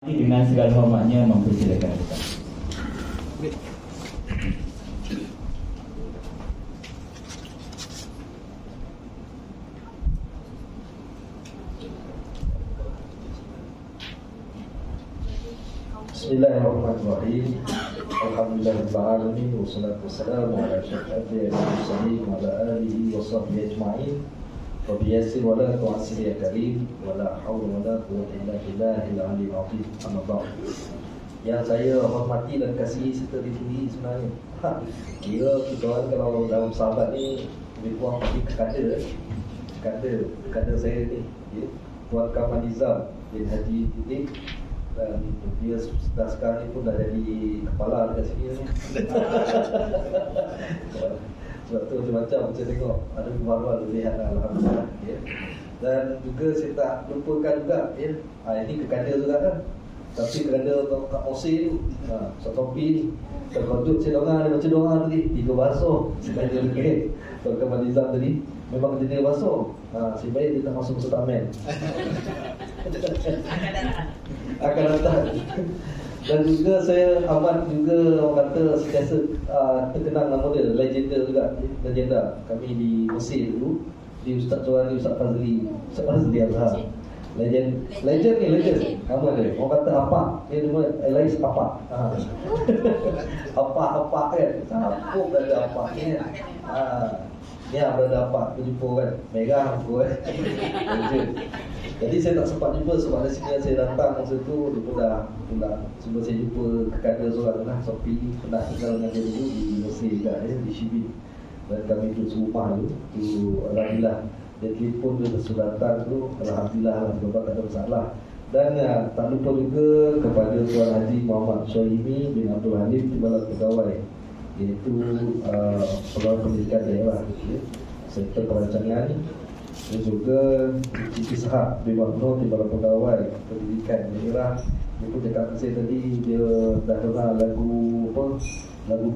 Dengan segala hormatnya mempersilakan Ustaz. Bismillahirrahmanirrahim. Alhamdulillahirabbil alamin wassalatu wassalamu ala asyrafil mursalin wa ala alihi wa sahbihi ajma'in. Rabbi yassir wa la tu'assir ya karim wa la haula wa la quwwata illa billahil aliyyil azim. Amma ba'd. Yang saya hormati dan kasihi serta dipuji sebenarnya. Kira kita orang kalau dalam sahabat ni lebih kurang pergi ke kader saya ni, ya. Tuan Kamal Nizam bin Haji Titik, dan dia dah sekarang ni pun dah jadi kepala dekat sini ni. Sebab tu macam-macam saya tengok ada perubahan lihat, alhamdulillah, ya. Dan juga saya tak lupakan juga, ya. Ini ke kader juga kan. Tapi kerana Kak Osir tu, Sotopi ni terkejut saya dengar dia baca doa tadi 3 bahasa. Saya tanya dekat Tuan Kamal Nizam tadi, memang jenis bahasa. Si baik dia tak masuk tamen. Akan datang. Dan juga saya amat juga orang kata sentiasa terkenal nama dia, legenda juga, legenda kami di Mesir dulu, di Ustaz Tuan Ustaz Fazli Azhar. Legend nama dia. Orang kata apa? Dia nama Elais apa? Apa kan? Apa berada apa ni? Ya berada apa? Aku jumpa kan merah aku kan. Jadi saya tak sempat jumpa sebab dari sini saya datang masa tu dia pun dah sebelum saya jumpa kekadar seorang lah, Sopi pernah tinggal dengan dia dulu di Mesir juga, ya, di Shibin. Dan kami duduk serumah tu alhamdulillah. Dia telefon dia sudah datang tu, alhamdulillah lah, sebab tak ada masalah. Dan tak lupa juga kepada Tuan Haji Muhammad Syahimi bin Abdul Halim Timbalan Pegawai, iaitu Pegawai Pendidikan Daerah, ya, sektor perancangan. Dan juga Cik Ishak bin Makno Timbalan Pegawai Pendidikan Daerah. Dia pun cakap dengan saya tadi, dia dah dengar lagu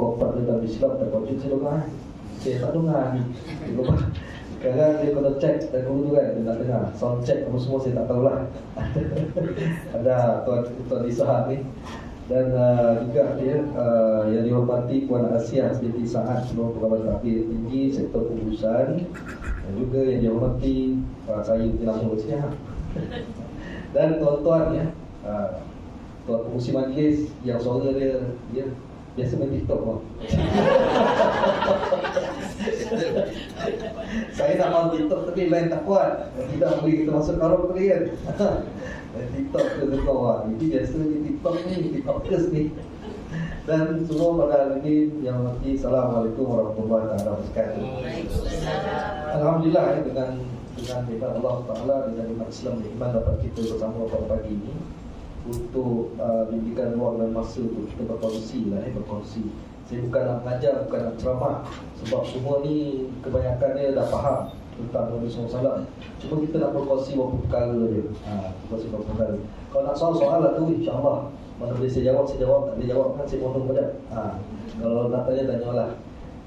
Kopat dia tak silap, tak kocok saya dengar. Saya tak dengar ni. Sekarang dia kena check lagu tu kan, dia tak dengar. Sound check apa semua saya tak tahulah. Ada Tuan Ishak ni. Dan juga dia yang dihormati Puan Asia binti Saad, seluruh pegawai terakhir tinggi sektor pengurusan. Dan juga yang dihormati saya di langsung ke sini. Dan tuan-tuan, ya, tuan pengurusi majlis yang suara dia biasa main TikTok bang. Saya nak main TikTok tapi lain tak kuat. Tidak boleh kita masuk karung tadi kan. TikTok ke bawah. Jadi biasa di TikTok ni, TikTokers ni. Dan semua pada hari ini yang nanti, Assalamualaikum warahmatullahi wabarakatuh. Alhamdulillah, ya, dengan nikmat Allah Taala, dengan nikmat Islam dan iman dapat kita bersama pada pagi ini untuk diberikan ruang dan masa untuk kita berkongsi lah, berkongsi. Saya bukan nak mengajar, bukan nak ceramah, sebab semua ni kebanyakannya dah faham tentang Nabi SAW. Cuma kita nak berkongsi beberapa perkara dia. Berkongsi beberapa perkara. Kalau nak soal lah tu, insyaAllah mana boleh saya jawab, tak boleh jawab kan saya potong pada. Kalau nak tanyalah.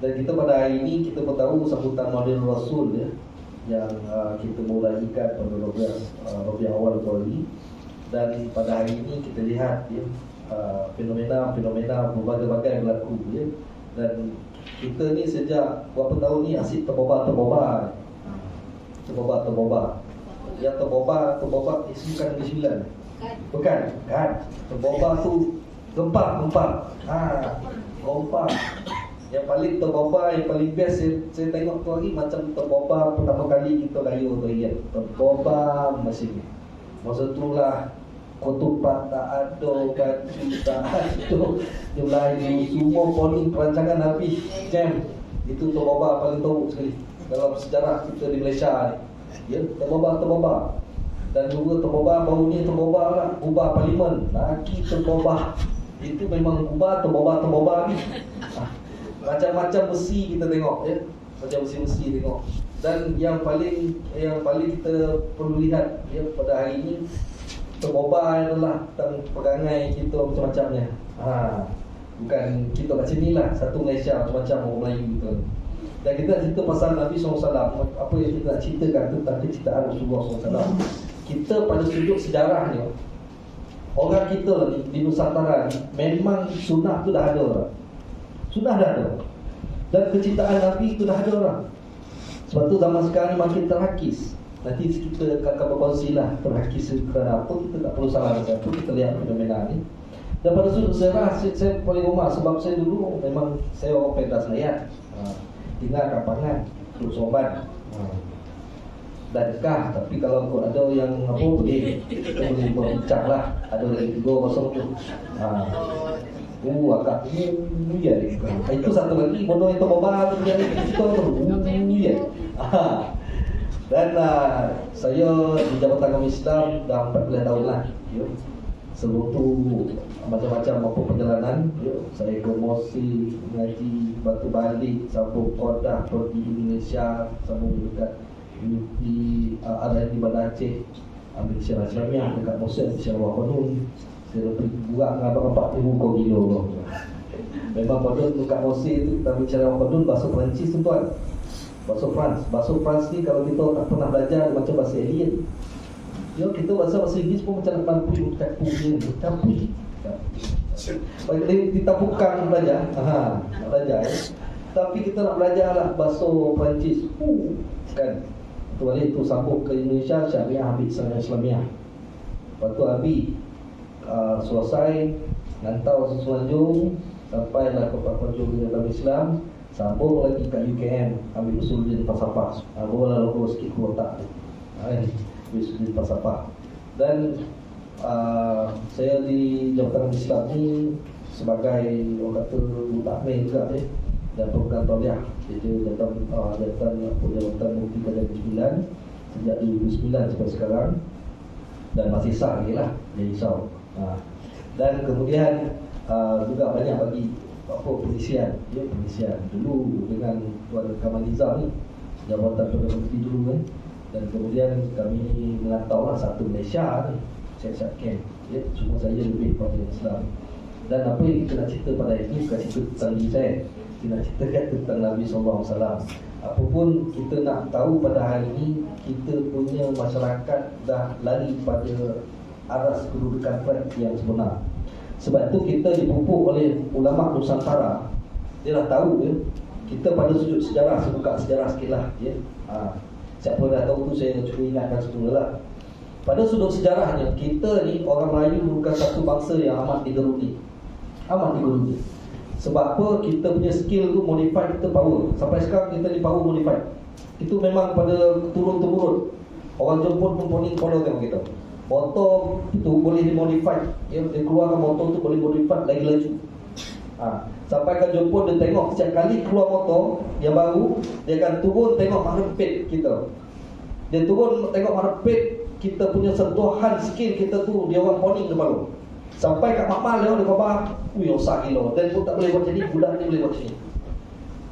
Dan kita pada hari ini kita pun tahu sambutan Maulid Rasul, ya, yang kita mulakan pada Rabiul Awal Qawli. Dan pada hari ini kita lihat, ya, fenomena berbagai-bagai berlaku, ya. Dan kita ni sejak berapa tahun ni asyik terbobar. Yang terbobar isu kan Negeri Sembilan. Bukan, kan? Terbobar tu gempa. Gempa. Yang paling terbobar, yang paling best saya tengok tu hari macam terbobar pertama kali kita raya tu, ya. Terbobar mesin ni. Masa tu lah ketupat tak ada, baju tak ada, Melayu semua poli perancangan habis jam. Itu terbobar paling teruk sekali dalam sejarah kita di Malaysia ni, ya. Terbobar. Dan juga terbobar baru ni, terbobar lah ubah parlimen lagi terbobar. Itu memang ubah terbobar ni. Macam-macam besi kita tengok, ya. Macam besi tengok. Dan yang paling kita perlu lihat, ya, pada hari ini terbobar adalah tentang perangai kita macam-macamnya. Bukan kita kat sini lah, satu Malaysia macam-macam orang Melayu kita. Dan kita cerita pasal Nabi SAW. Apa yang kita nak ceritakan tentang kecintaan Rasulullah SAW. Kita pada sudut sejarahnya, Orang kita di Nusantara ni memang sunnah tu dah ada orang. Sunnah dah ada. Dan kecintaan Nabi tu dah ada orang. Sebab tu zaman sekarang ni makin terhakis. Nanti kita akan berkongsi lah terhakis kerana apa, kita tak perlu salah siapa, kita lihat fenomena ni. Dan pada sudut saya paling rumah sebab saya dulu memang saya orang pentas Nayat. Tinggal Kapangan, Teluk Sorban. Dan dekah, tapi kalau kau ada yang apa boleh, kita boleh berbincang lah. Ada lagi 3-0 tu. Akak ya. Itu satu lagi bodoh itu baba tu dia itu ya. Dan saya di Jabatan Agama Islam dah 14 tahun lah. Sebelum tu macam-macam apa perjalanan. Saya ke Mosi, ngaji, Batu Balik, sambung Kodah, pergi Indonesia, sambung dekat di ada di Bandar Aceh, ambil Syarah Islamiah dekat Mosul, Syarah Qanun. Saya pergi buat dengan 40,000 kilo. Memang pada dekat Mosul tu kita ambil Syarah Qanun bahasa Perancis tuan. Bahasa France ni kalau kita tak pernah belajar macam bahasa alien. Kita bahasa Inggeris pun macam nak mampu campur. Baik kita bukan belajar. Nak belajar tapi kita nak belajar lah bahasa Perancis. Kan Tuan itu sambung ke Indonesia, Syariah ambil Syariah Islamiah. Lepas tu habis selesai Ngantau Semenanjung, sampailah ke Pakujung dalam Islam. Sambung lagi kat UKM, ambil Usuluddin Falsafah. Barulah logos sikit kotak Usuluddin Falsafah. Dan saya di Jabatan Islam ni sebagai orang kata mutakhir juga dan program tauliah. Jadi jabatan Mufti Kajian 9 sejak 2009 sampai sekarang, dan masih sah lagi lah, jadi risau. Dan kemudian juga banyak bagi pengisian dulu dengan Tuan Kamal Nizam ni, jabatan Perdana Menteri dulu kan. Dan kemudian kami mengantau lah satu Malaysia ni, siap-siap camp. Semua saya lebih pada Islam. Dan apa yang kita nak cerita pada ini bukan cerita tentang diri saya, kita nak ceritakan tentang Nabi SAW. Apapun kita nak tahu pada hari ini, kita punya masyarakat dah lari pada aras kedudukan flat yang sebenar. Sebab itu kita dipupuk oleh ulama Nusantara. Dia dah tahu kita pada sudut sejarah, saya buka sejarah sikit lah siapa dah tahu tu saya cuba ingatkan semula lah. Pada sudut sejarahnya, kita ni orang Melayu bukan satu bangsa yang amat digeruni. Sebab apa? Kita punya skill tu modified, kita power. Sampai sekarang kita ni power modified. Itu memang pada turun-temurun. Orang Jepun pun poning kolor tengok kita. Motor tu boleh dimodified. Dia keluarkan motor tu boleh modified lagi laju. Sampai ke Jepun dia tengok setiap kali keluar motor yang baru, dia akan turun tengok marpet kita. Dia turun tengok marpet, kita punya sentuhan skill kita tu dia orang poning kepala. Sampai kat Makmal dia khabar, osak gila. Dan pun tak boleh buat jadi, budak ni boleh buat sini.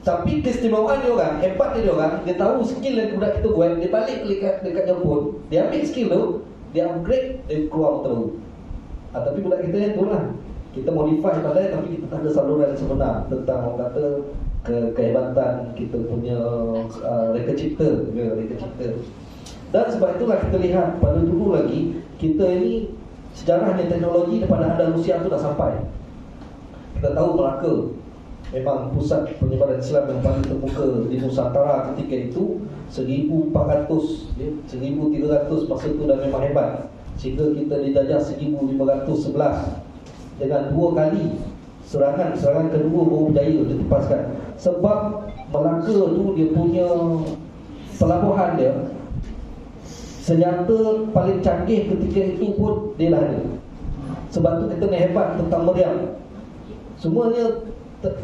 Tapi keistimewaan dia orang, hebat dia orang, dia tahu skill yang budak kita buat, dia balik dekat Jepun, dia ambil skill tu, dia upgrade, dia keluar motor. Tapi budak kita yang tu lah, kita modify pandai tapi kita tak ada saluran yang sebenar tentang orang kata kehebatan kita punya reka cipta. Dan sebab itulah kita lihat pada dulu lagi, kita ini sejarahnya teknologi daripada Andalusia tu dah sampai. Kita tahu Melaka memang pusat penyebaran Islam yang paling terbuka di Nusantara ketika itu. 1400 1300 masa tu dah memang hebat, sehingga kita dijajah 1511 dengan 2 kali serangan kedua baru berjaya ditepaskan. Sebab Melaka tu dia punya pelabuhan dia, senjata paling canggih ketika itu pun dia lah ada. Sebab tu kita ni hebat tentang meriam. Semuanya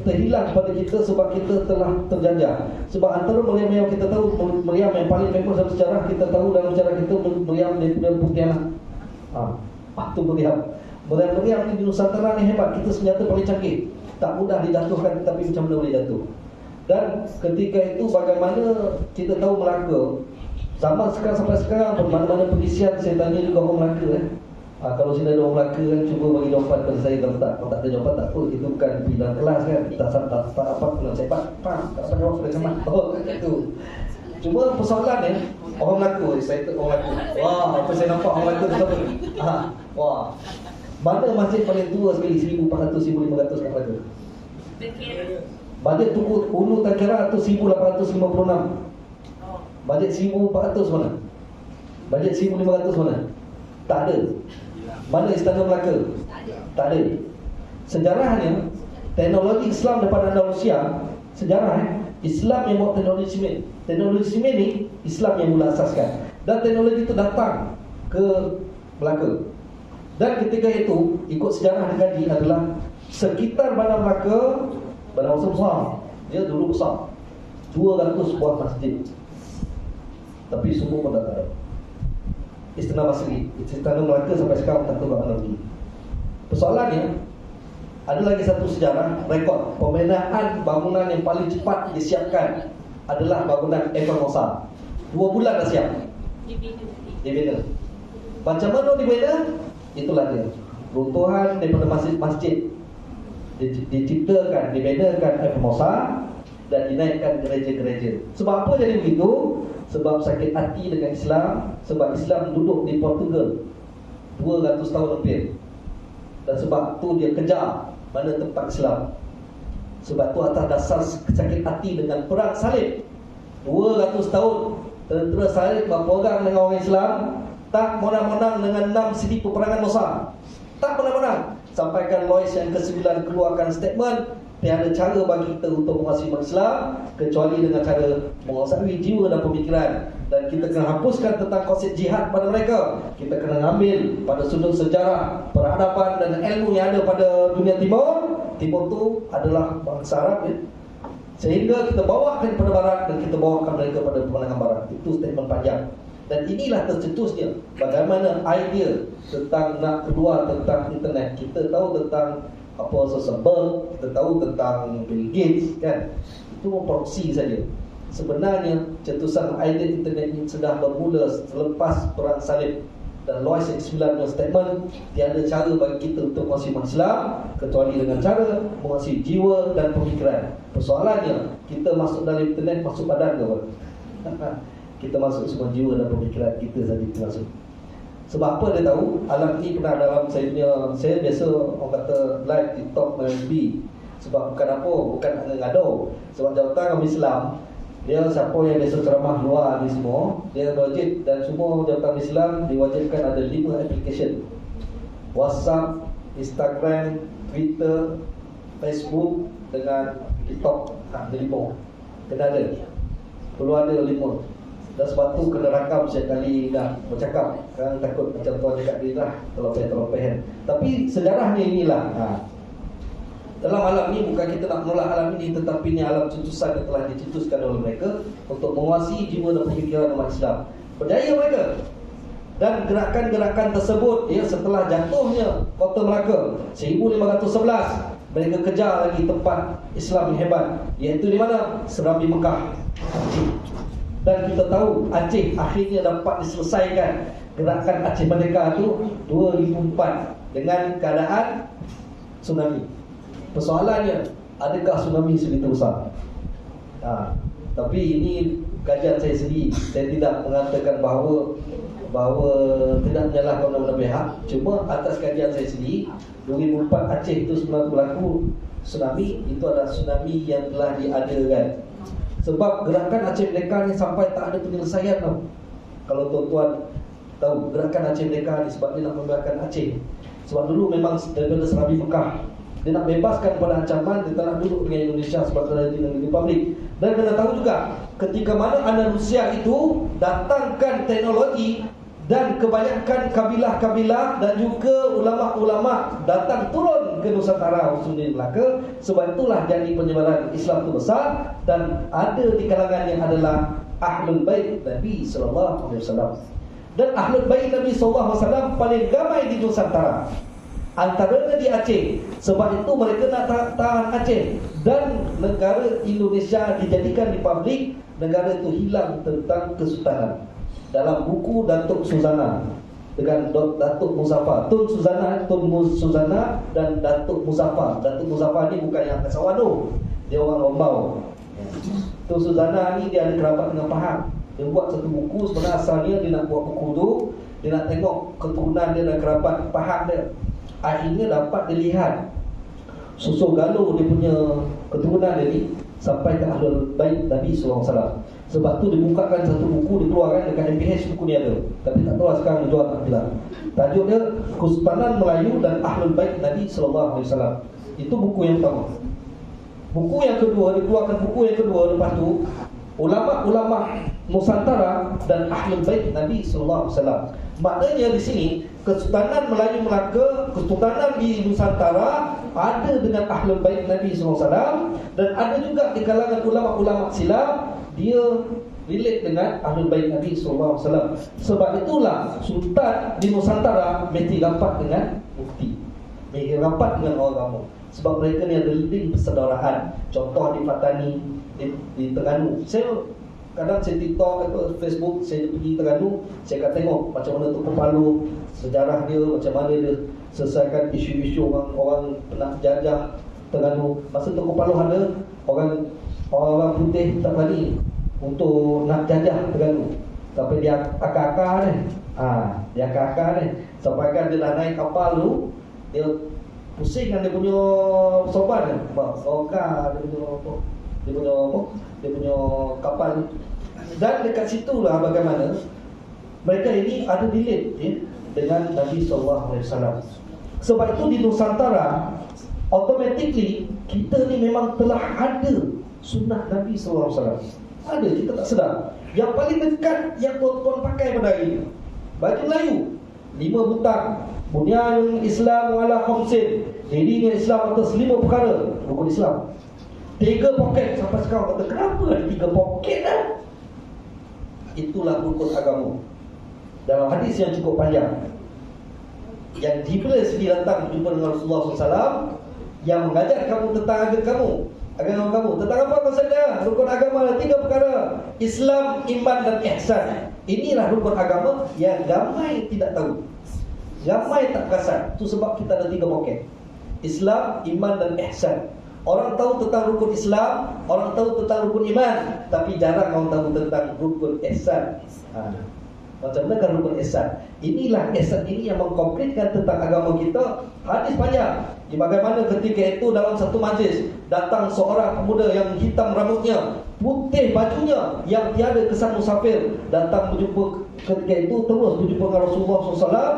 terhilang pada kita sebab kita telah terjajah. Sebab antara meriam yang kita tahu, meriam yang paling famous dalam sejarah, kita tahu dalam sejarah kita meriam daripada Pontianak. Tu meriam di Nusantara ni hebat. Kita senjata paling canggih, tak mudah dijatuhkan, tapi macam mana boleh jatuh. Dan ketika itu bagaimana kita tahu Melaka, zaman sekarang sampai sekarang mana-mana pengisian saya tanya juga orang Melaka kalau sini ada orang Melaka kan, cuba bagi jawapan kepada saya. Kalau tak ada jawapan tak apa, itu bukan pilihan kelas kan, tak dapat pilihan sepak, tak dapat jawab sudah cemat. Itu cuma persoalan orang Melaka, saya orang Melaka. Wah, apa saya nampak orang Melaka tu. Mana masjid paling tua sekali 1400, 1500 kat Melaka? Masjid Tunku Ulu Tankera tu 1856. Masjid 1400 mana? Masjid 1500 mana? Tak ada. Mana Istana Melaka? Tak ada. Sejarahnya teknologi Islam daripada Andalusia, sejarah Islam yang buat teknologi simen. Teknologi simen ni Islam yang mula asaskan. Dan teknologi itu datang ke Melaka. Dan ketika itu, ikut sejarah dikaji adalah sekitar Bandar Melaka, Bandar besar. Dia dulu besar 200 buah masjid. Tapi semua pun tak ada. Istana Basri, Istana Melaka sampai sekarang tak tahu lagi. Persoalannya, ada lagi satu sejarah rekod pembinaan bangunan yang paling cepat disiapkan adalah bangunan Eiffel Mosa. 2 bulan dah siap. Dibina. Macam mana dibina? Itulah dia. Runtuhan daripada masjid-masjid diciptakan, dibinakan Eiffel Mosa dan dinaikkan gereja-gereja. Sebab apa jadi begitu? Sebab sakit hati dengan Islam. Sebab Islam duduk di Portugal 200 tahun lebih. Dan sebab tu dia kejar mana tempat Islam. Sebab tu atas dasar sakit hati dengan perang salib 200 tahun. Tentera salib berperang dengan orang Islam, tak menang-menang dengan 6 sidi peperangan besar. Tak menang-menang. Sampaikan Louis yang ke-9 keluarkan statement, tiada cara bagi kita untuk menguasai umat Islam kecuali dengan cara menguasai jiwa dan pemikiran. Dan kita kena hapuskan tentang konsep jihad pada mereka. Kita kena ambil pada sudut sejarah, peradaban dan ilmu yang ada pada dunia timur. Timur tu adalah bangsa Arab, ya. Sehingga kita bawakan pada barat dan kita bawakan mereka pada pemenangan barat. Itu statement panjang. Dan inilah tercetusnya bagaimana idea tentang nak keluar tentang internet. Kita tahu tentang apa Zuckerberg, kita tahu tentang Bill Gates, kan. Itu proksi saja. Sebenarnya cetusan idea internet ini sudah bermula selepas perang salib. Dan Louis yang 9 statement, tiada cara bagi kita untuk menguasai umat Islam kecuali dengan cara menguasai jiwa dan pemikiran. Persoalannya, kita masuk dalam internet, masuk badan ke apa? Kita masuk semua jiwa dan pemikiran kita saja kita masuk. Sebab apa dia tahu? Alam ni pernah dalam saya biasa orang kata live TikTok FB. Sebab bukan apa, bukan nak ngado. Sebab jawatan agama Islam, dia siapa yang biasa ceramah luar ni semua, dia wajib, dan semua jawatan Islam diwajibkan ada 5 application: WhatsApp, Instagram, Twitter, Facebook dengan TikTok. Ada 5. Kena ada. Perlu ada 5. Dan sebab tu kena rakam setiap kali dah bercakap. Kan takut macam tuan cakap dia dah terlopeh kan. Tapi sejarahnya inilah. Dalam alam ni bukan kita nak menolak alam ini, tetapi ini alam cetusan yang telah dicetuskan oleh mereka untuk menguasai jiwa dan pemikiran umat Islam. Berjaya mereka. Dan gerakan-gerakan tersebut, ya, setelah jatuhnya kota Melaka 1511, mereka kejar lagi tempat Islam yang hebat, iaitu di mana? Serambi Mekah, Aceh. Dan kita tahu Aceh akhirnya dapat diselesaikan. Gerakan Aceh Merdeka itu 2004 dengan keadaan tsunami. Persoalannya, adakah tsunami segitu besar? Tapi ini kajian saya sendiri. Saya tidak mengatakan bahawa tidak menyalahkan undang-undang pihak. Cuma atas kajian saya sendiri, 2004 Aceh itu sebenarnya berlaku tsunami. Itu adalah tsunami yang telah diadakan. Sebab gerakan Aceh Merdeka ni sampai tak ada penyelesaian tau. Kalau tuan-tuan tahu, gerakan Aceh Merdeka ni sebab dia nak membebaskan Aceh. Sebab dulu memang daripada Serambi Mekah, dia nak bebaskan pada ancaman dia tak nak duduk dengan Indonesia sebagai negara republik. Dan kena tahu juga, ketika mana Andalusia itu datangkan teknologi dan kebanyakan kabilah-kabilah dan juga ulama-ulama datang turun ke Nusantara khususnya di Melaka. Sebab itulah jadi penyebaran Islam itu besar. Dan ada di kalangannya adalah Ahlul Bait Nabi SAW. Dan Ahlul Bait Nabi SAW paling ramai di Nusantara, antaranya di Aceh. Sebab itu mereka nak tahan Aceh. Dan negara Indonesia dijadikan republik, negara itu hilang tentang kesultanan. Dalam buku Datuk Suzana dengan Datuk Muzaffar, Tun Suzana dan Datuk Muzaffar. Datuk Muzaffar ni bukan yang Kasawan tu, dia orang Rombau. Tun Suzana ni dia ada kerabat dengan Pahang. Dia buat satu buku, sebenarnya asalnya dia nak buat buku tu, dia nak tengok keturunan dia dan kerabat Pahang dia. akhirnya dapat dilihat susul galur dia punya keturunan dia ni sampai ke Ahlul Bait Nabi SAW. Sebab tu dibukakan satu buku, dikeluarkan dekat MPH, buku ni ada. Tapi tak tahu lah sekarang dijual tak tidak. Tajuk dia Kesultanan Melayu dan Ahlul Bait Nabi SAW. Itu buku yang pertama. Buku yang kedua, dikeluarkan buku yang kedua lepas tu, ulama-ulama Nusantara dan Ahlul Bait Nabi SAW. Maknanya di sini Kesultanan Melayu Melaka, Kesultanan di Nusantara ada dengan Ahlul Bait Nabi SAW, dan ada juga di kalangan ulama-ulama silam dia relate dengan Ahlul Bait Nabi SAW. Sebab itulah Sultan di Nusantara mesti rapat dengan mufti, mesti rapat dengan orang kamu. Sebab mereka ni ada link persaudaraan. Contoh di Patani, di Terengganu. Kadang saya TikTok atau Facebook, saya pergi Terengganu, saya akan tengok macam mana Tunku Palu, sejarah dia, macam mana dia selesaikan isu-isu orang pernah jajah Terengganu. Masa Tunku Palu ada, orang putih tak berani untuk nak jajah Terengganu. Tapi dia akar-akar ni, dia akar-akar ni, sampai kan dia dah naik kapal tu, dia pusingkan dia punya soban ni, sokar dia punya kapal. Dan dekat situlah bagaimana mereka ini ada relate dengan Nabi SAW. Sebab itu di Nusantara automatically kita ni memang telah ada sunnah Nabi SAW. Ada, kita tak sedar. Yang paling dekat yang tuan-tuan pakai pada hari ini, baju Melayu 5 butang, bunyan Islam ala khamsin, dirinya Islam atas 5 perkara, rukun Islam. 3 poket. Sampai sekarang kata, kenapa ada 3 poket dah? Itulah rukun agama. Dalam hadis yang cukup panjang, yang Jibril sendiri datang berjumpa dengan Rasulullah SAW, yang mengajar kamu tentang agama kamu. Tentang apa maksudnya? Rukun agama ada 3 perkara: Islam, iman dan ihsan. Inilah rukun agama yang ramai tidak tahu, ramai tak perasan. Itu sebab kita ada 3 poket: Islam, iman dan ihsan. Orang tahu tentang rukun Islam, orang tahu tentang rukun iman, tapi jarang orang tahu tentang rukun ihsan. Macam mana kan rukun ihsan? Inilah ihsan ini yang mengkomplitkan tentang agama kita. Hadis panjang. Di bagaimana ketika itu dalam satu majlis datang seorang pemuda yang hitam rambutnya, putih bajunya, yang tiada kesan musafir, datang berjumpa ketika itu, terus berjumpa dengan Rasulullah SAW,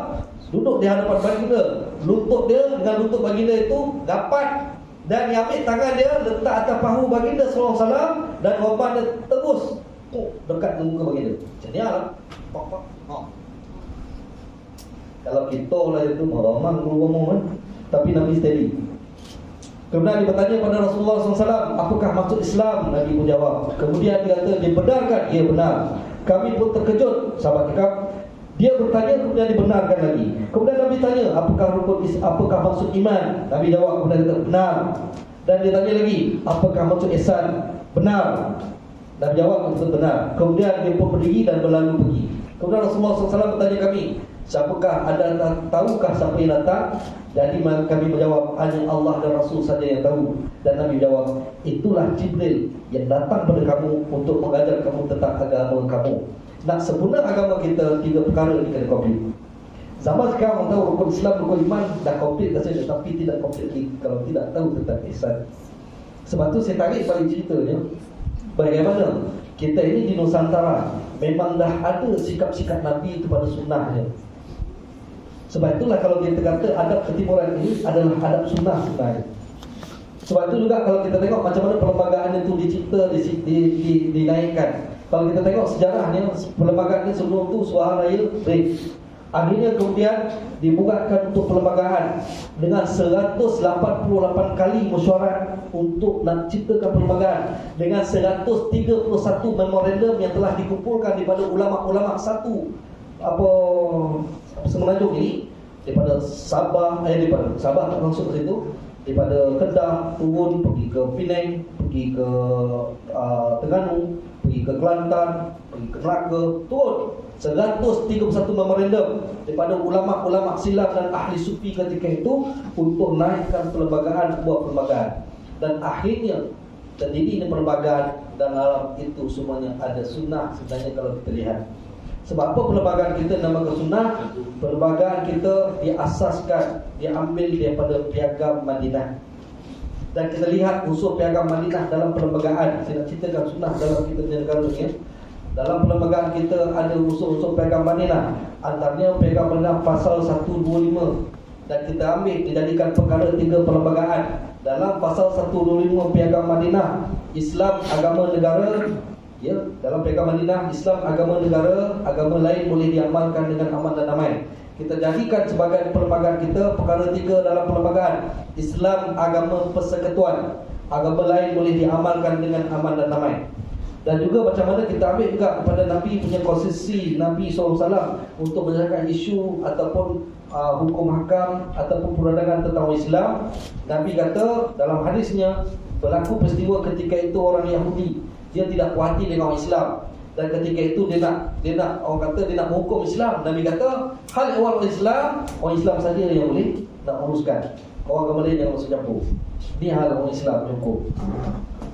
duduk di hadapan baginda. Lutut dia dengan lutut baginda itu rapat, dan dia ambil tangan dia letak atas pahu baginda SAW, dan korban dia terus dekat dengan muka baginda. Macam ni lah. Kalau kita lah itu meramang ngomong kan. Tapi Nabi steady. Kemudian dia bertanya pada Rasulullah SAW, apakah maksud Islam? Nabi pun jawab. Kemudian dia kata, dia benarkan? Ya benar. Kami pun terkejut, sahabat cakap. Dia bertanya, kemudian dibenarkan lagi. Kemudian Nabi tanya, apakah maksud iman? Nabi jawab, kemudian dia kata, benar. Dan dia tanya lagi, apakah maksud ihsan? Benar. Nabi jawab, benar. Kemudian dia pun berdiri dan berlalu pergi. Kemudian Rasulullah SAW bertanya kami, siapakah, tahukah siapa yang datang? Jadi kami menjawab, hanya Allah dan Rasul saja yang tahu. Dan Nabi jawab, itulah Jibril yang datang pada kamu untuk mengajar kamu tentang agama kamu. Nak sempurna agama kita, 3 perkara ini kena komplit. Zaman sekarang orang tahu rukun Islam, rukun iman dah komplit dah saja, tapi tidak komplit kalau tidak tahu tentang ihsan. Sebab tu saya tarik balik ceritanya, bagaimana kita ini di Nusantara memang dah ada sikap-sikap Nabi itu pada sunnahnya. Sebab itulah kalau kita kata adab ketimuran ini adalah adab sunnah sebenarnya. Sebab itu juga kalau kita tengok macam mana perlembagaan itu dicipta, dinaikkan. Kalau kita tengok sejarahnya, perlembagaan ini sebelum itu Suruhanraya break. Akhirnya kemudian dibuatkan untuk perlembagaan dengan 188 kali mesyuarat untuk nak ciptakan perlembagaan, dengan 131 memorandum yang telah dikumpulkan daripada ulama-ulama satu Semenanjung ini, daripada Sabah tak masuk ke situ, daripada Kedah turun pergi ke Penang, pergi ke Terengganu, pergi ke Kelantan, pergi ke Melaka, turun 131 memorandum daripada ulama-ulama silam dan ahli sufi ketika itu untuk naikkan perlembagaan, buat perlembagaan. Dan akhirnya terjadi ini perlembagaan, dan dalam itu semuanya ada sunnah sebenarnya kalau kita lihat. Sebab apa perlembagaan kita namakan sunnah? Perlembagaan kita diasaskan, diambil daripada piagam Madinah. Dan kita lihat unsur piagam Madinah dalam perlembagaan. Saya nak ceritakan sunnah dalam kita punya negara ni. Dalam perlembagaan kita ada unsur-unsur piagam Madinah. Antaranya piagam Madinah pasal 125. Dan kita ambil dijadikan perkara 3 perlembagaan. Dalam pasal 125 piagam Madinah, Islam agama negara. Ya, dalam piagam Madinah, Islam agama negara, agama lain boleh diamalkan dengan aman dan damai. Kita jadikan sebagai perlembagaan kita perkara 3 dalam perlembagaan. Islam agama persekutuan, agama lain boleh diamalkan dengan aman dan damai. Dan juga macam mana kita ambil juga kepada Nabi punya konstitusi Nabi SAW untuk menyelesaikan isu ataupun hukum hakam ataupun perundangan tentang orang Islam. Nabi kata dalam hadisnya, berlaku peristiwa ketika itu orang Yahudi, dia tidak puas hati dengan orang Islam, dan ketika itu dia nak orang kata dia nak menghukum Islam. Nabi kata hal orang Islam saja yang boleh nak uruskan, orang agama lain jangan masuk campur. Ini hal orang Islam hukum.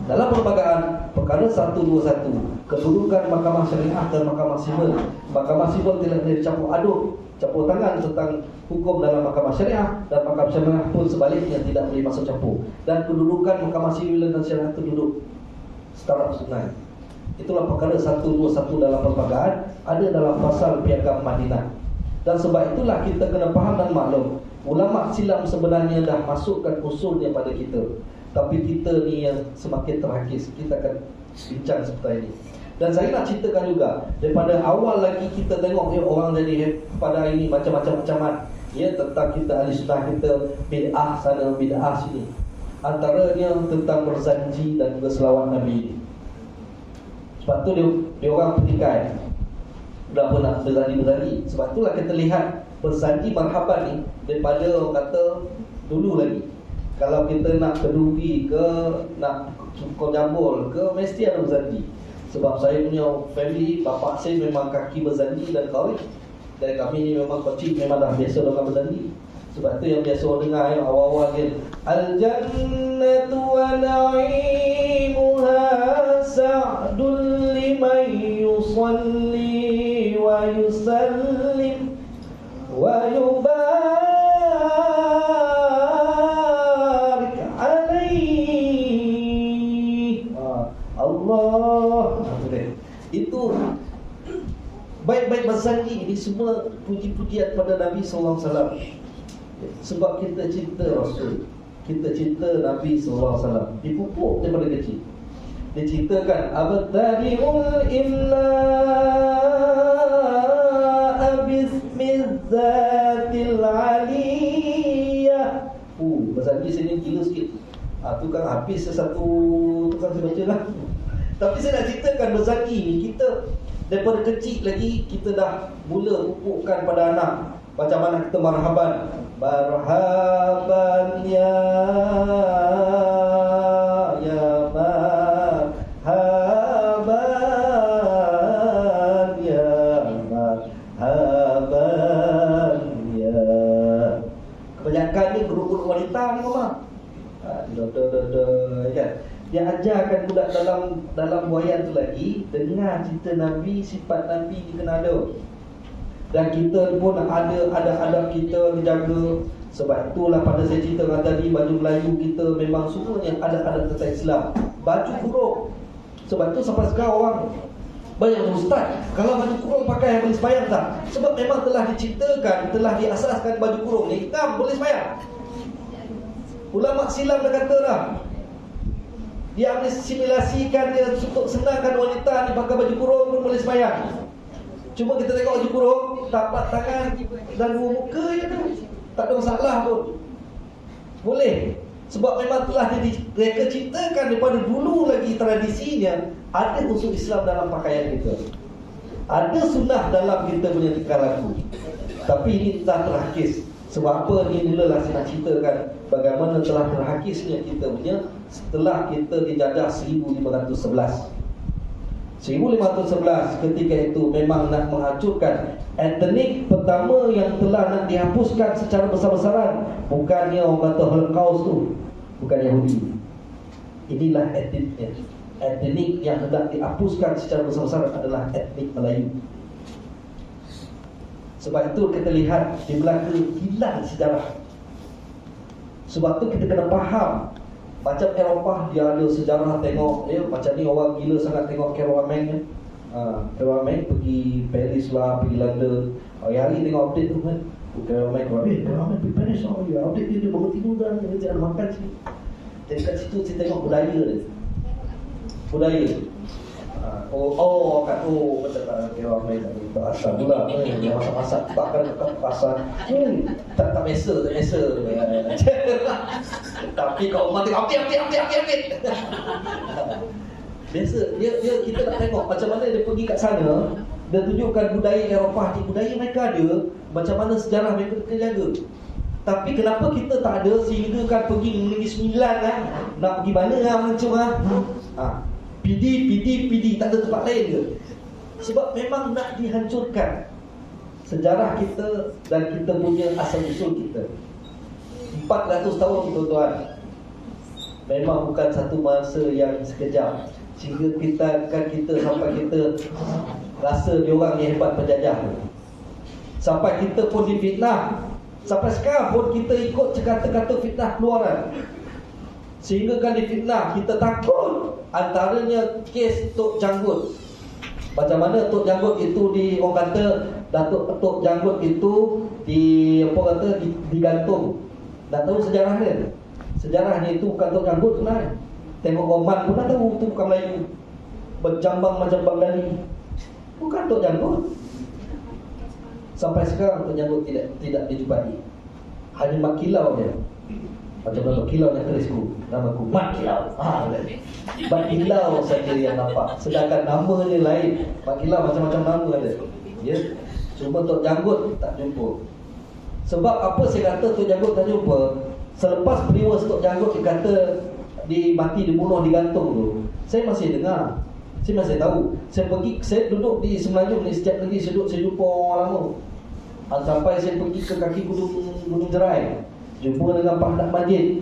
Dalam perlembagaan perkara 121, kedudukan mahkamah syariah dan mahkamah sivil. Mahkamah sivil tidak boleh campur tangan tentang hukum dalam mahkamah syariah, dan mahkamah syariah pun sebaliknya tidak boleh masuk campur. Dan kedudukan mahkamah sivil dan syariah itu duduk setara sunai. Itulah perkara 121 dalam perlembagaan, ada dalam pasal piagam Madinah. Dan sebab itulah kita kena faham dan maklum, ulama silam sebenarnya dah masukkan usulnya pada kita, tapi kita ni yang semakin terhakis. Kita akan bincang seperti ini. Dan saya nak ceritakan juga, daripada awal lagi kita tengok orang jadi pada hari ini macam-macam ancaman, ya, tentang kita ahli sunnah, kita bid'ah sana bid'ah sini. Antaranya tentang berzanji dan juga selawat Nabi. Sebab tu dia orang petikai, berapa nak berzanji. Sebab itulah kita lihat berzanji marhaban ni daripada orang kata dulu lagi. Kalau kita nak keduri ke, nak cukur jambul ke, mesti ada berzanji. Sebab saya punya family, bapak saya memang kaki berzanji dan kahwin. Dan kami ni memang kocik, memang dah biasa orang berzanji. Sebab tu yang biasa orang dengar yang awal-awal dia, Al-jannatu wa na'imuha sa'dul liman yusalli wa yusallim wa yubarik alaihi. Allah. Itu baik-baik berzanji. Ini semua puji-pujian pada Nabi SAW. Sebab kita cinta Rasul, kita cinta Nabi SAW. Dipupuk daripada kecil. Dia ceritakan abtadi'ul imla'a bismizzatil aliyah. Berzanji sini gila sikit. Tu kan habis satu, tu kan saya baca lah. Tapi saya nak ceritakan berzanji ni, kita daripada kecil lagi kita dah mula pupukkan pada anak. Macam mana kita marhaban, marhaban ya marhaban ya marhaban ya. Kebanyakan ni guru-guru wanita ni mama. Kan? Dia ajarkan budak dalam buayan tu lagi, dengar cerita Nabi, sifat Nabi ni kena ada. Dan kita pun ada adab kita dijaga. Sebab itulah pada saya ceritakan tadi, baju Melayu kita memang semuanya ada adab tentang Islam. Baju kurung. Sebab itu sampai sekarang orang banyak ustaz, kalau baju kurung pakai boleh sembahyang tak? Sebab memang telah diciptakan, telah diasaskan baju kurung ni hitam boleh sembahyang. Ulama silam dah kata dah, dia ambil simulasikan dia untuk senangkan wanita ni pakai baju kurung pun boleh sembahyang. Cuma kita tengok baju kurung, tapak tangan dan dua muka je tu, tak ada masalah pun, boleh. Sebab memang telah mereka ciptakan daripada dulu lagi tradisinya. Ada unsur Islam dalam pakaian kita, ada sunnah dalam kita punya tingkah laku. Tapi ini telah terhakis. Sebab apa ni, mulalah saya nak ceritakan bagaimana telah terhakisnya kita punya setelah kita dijajah 1511. 1511 ketika itu memang nak menghancurkan etnik pertama yang telah nak dihapuskan secara besar-besaran. Bukannya orang kata Holocaust tu, bukan Yahudi. Inilah etnik yang hendak dihapuskan secara besar-besaran adalah etnik Melayu. Sebab itu kita lihat di Melaka hilang sejarah. Sebab tu kita kena faham. Macam Eropah dia ada sejarah tengok macam ni orang gila sangat tengok Caravane Caravane pergi Paris lah, pergi London. Hari-hari tengok update tu kan. Caravane pergi Paris lah, update dia bangun tidur dan dia ada makan sini. Jadi kat situ saya tengok budaya dia. Budaya. Macam Caravane tak asal pula dia masak-masak bakar kat pasar. Tak biasa. Tapi kalau orang tengok apit. Biasa dia kita nak tengok macam mana dia pergi kat sana, dia tunjukkan budaya Eropah ni, budaya mereka ada, macam mana sejarah mereka jaga. Tapi kenapa kita tak ada sehingga kan pergi Negeri Sembilan kan? Nak pergi mana mencung PD tak ada tempat lain ke? Sebab memang nak dihancurkan sejarah kita dan kita punya asal usul kita. 400 tahun tuan-tuan. Memang bukan satu masa yang sekejap. Sehingga kita sampai kita rasa diorang ni hebat penjajah. Sampai kita pun difitnah. Sampai sekarang pun kita ikut kata-kata fitnah keluaran. Sehingga kan difitnah, kita takut. Antaranya kes Tok Janggut. Macam mana Tok Janggut itu orang kata Tok Janggut itu digantung. Tak tahu sejarahnya. Sejarahnya itu bukan Tok Janggut sebenarnya. Tengok Roman pun dah tahu itu bukan Melayu. Berjambang macam Bengali. Bukan Tok Janggut. Sampai sekarang Tok Janggut tidak dijumpai. Hanya mak kilau dia. Macam mana kilau yang tulisku, namaku Mak Kilau. Mak Kilau saja yang nampak. Sedangkan nama dia lain. Mak Kilau macam-macam nama ada. Ya. Cuma Tok Janggut tak jumpa. Sebab apa saya kata Tok Janggut tak jumpa? Selepas peristiwa Tok Janggut dikata mati, dibunuh, digantung tu, saya masih dengar. Saya masih tahu. Saya duduk di Semenanjung ni, setiap negeri saya jumpa orang lama. Sampai saya pergi ke kaki Gunung Jerai, jumpa dengan Pak Nak Majid,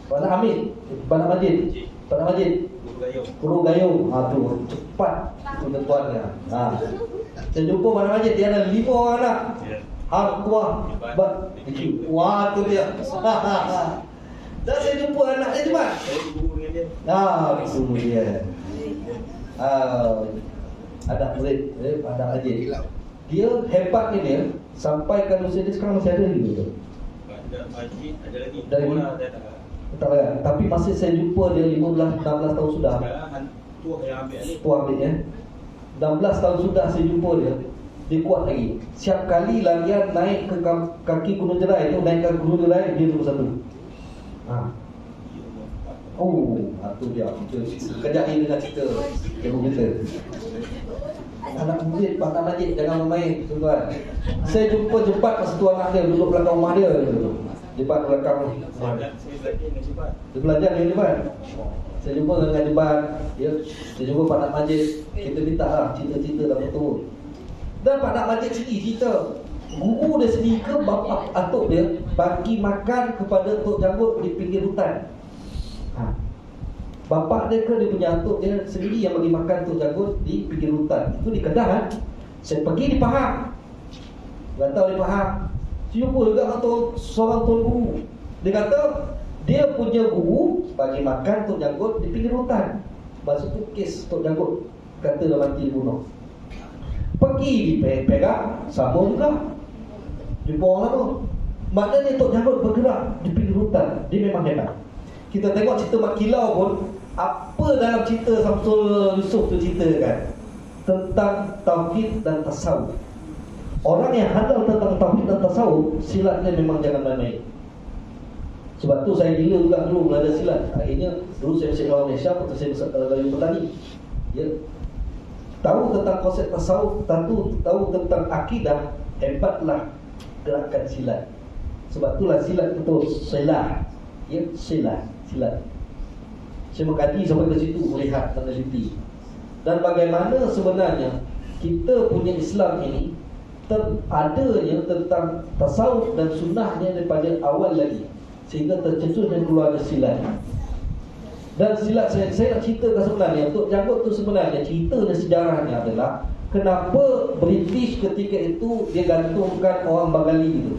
Pak Nak Hamid, Pak Nak Majid, Guru Gayung. Tu cepat tuan-tuannya. Saya jumpa Pak Nak Majid, dia ada 5 orang anak. Hang tua. Wah, tu dia. Dan saya jumpa anak dia cuma. Itu dia. Anak murid, Pak Nak Majid. Dia hebat ni dia. Sampai kalau usia dia sekarang masih ada gitu. Ada lagi. Tak lah. Tapi masih saya jumpa dia 15-16 tahun sudah. Sekarang tuah yang ambil ni. Tuah ambil 16 tahun sudah saya jumpa dia. Dia kuat lagi. Setiap kali larian naik ke kaki Gunung Jerai tu, naik ke Gunung Jerai, dia terus satu. Itu dia. Kejap ni dengan cerita kita. Anak murid Pak Nak Majid jangan main tuan. Saya jumpa Jepat masa tu anak dia duduk belakang rumah dia gitu. Jepat belakang rumah. Dia belajar dengan Jepat. Saya jumpa dengan Jepat, ya. Saya jumpa Pak Nak Majid. Kita minta lah cerita-cerita dalam tu. Dan Pak Nak Majid sendiri cerita, guru dia sendiri ke bapa atuk dia bagi makan kepada Tok Janggut di pinggir hutan. Bapak dia ke dia punya atuk dia sendiri yang bagi makan Tok Janggut di pinggir hutan. Itu di Kedah. Saya pergi di Pahang. Tak tahu di Pahang. Saya jumpa juga seorang tuan guru. Dia kata dia punya guru bagi makan Tok Janggut di pinggir hutan. Masa tu kes Tok Janggut kata dah mati dibunuh. Pergi dipegang sama juga. Jumpa orang lama. Maknanya Tok Janggut bergerak di pinggir hutan. Dia memang hebat. Kita tengok cerita Mak Kilau pun, apa dalam cerita Samsul Yusof tu ceritakan tentang tauhid dan tasawuf. Orang yang handal tentang tauhid dan tasawuf, silatnya memang jangan main-main. Sebab tu saya gila juga dulu belajar silat. Akhirnya dulu saya masih orang Malaysia, waktu saya besar kayu petani. Ya. Tahu tentang konsep tasawuf, tahu tentang akidah, hebatlah gerakan silat. Sebab itulah silat itu silah. Ya, silat. Saya mengkaji sampai ke situ, melihat, meneliti. Dan bagaimana sebenarnya kita punya Islam ini adanya tentang tasawuf dan sunnahnya daripada awal lagi, sehingga tercetus dan keluarnya silat. Dan silat saya nak ceritakan sebenarnya Tok Janggut tu sebenarnya ceritanya sejarahnya adalah kenapa British ketika itu dia gantungkan orang Bengali itu?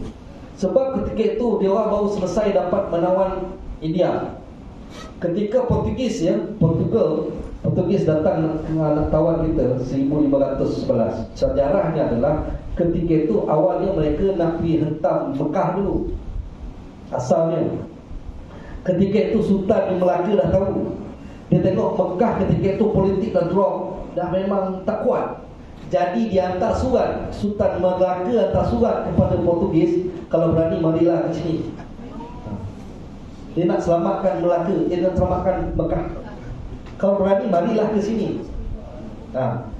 Sebab ketika itu dia orang baru selesai dapat menawan India. Ketika Portugis Portugis datang nak tawan kita 1511. Sejarahnya adalah ketika itu awalnya mereka nak pergi hentam Mekah dulu. Asalnya ketika itu Sultan di Melaka dah tahu. Dia tengok Mekah ketika itu politik dah drop, dah memang tak kuat. Jadi dia hantar surat, Sultan Melaka hantar surat kepada Portugis, kalau berani marilah ke sini. Dia nak selamatkan Melaka, dia nak selamatkan Mekah. Kalau berani marilah ke sini.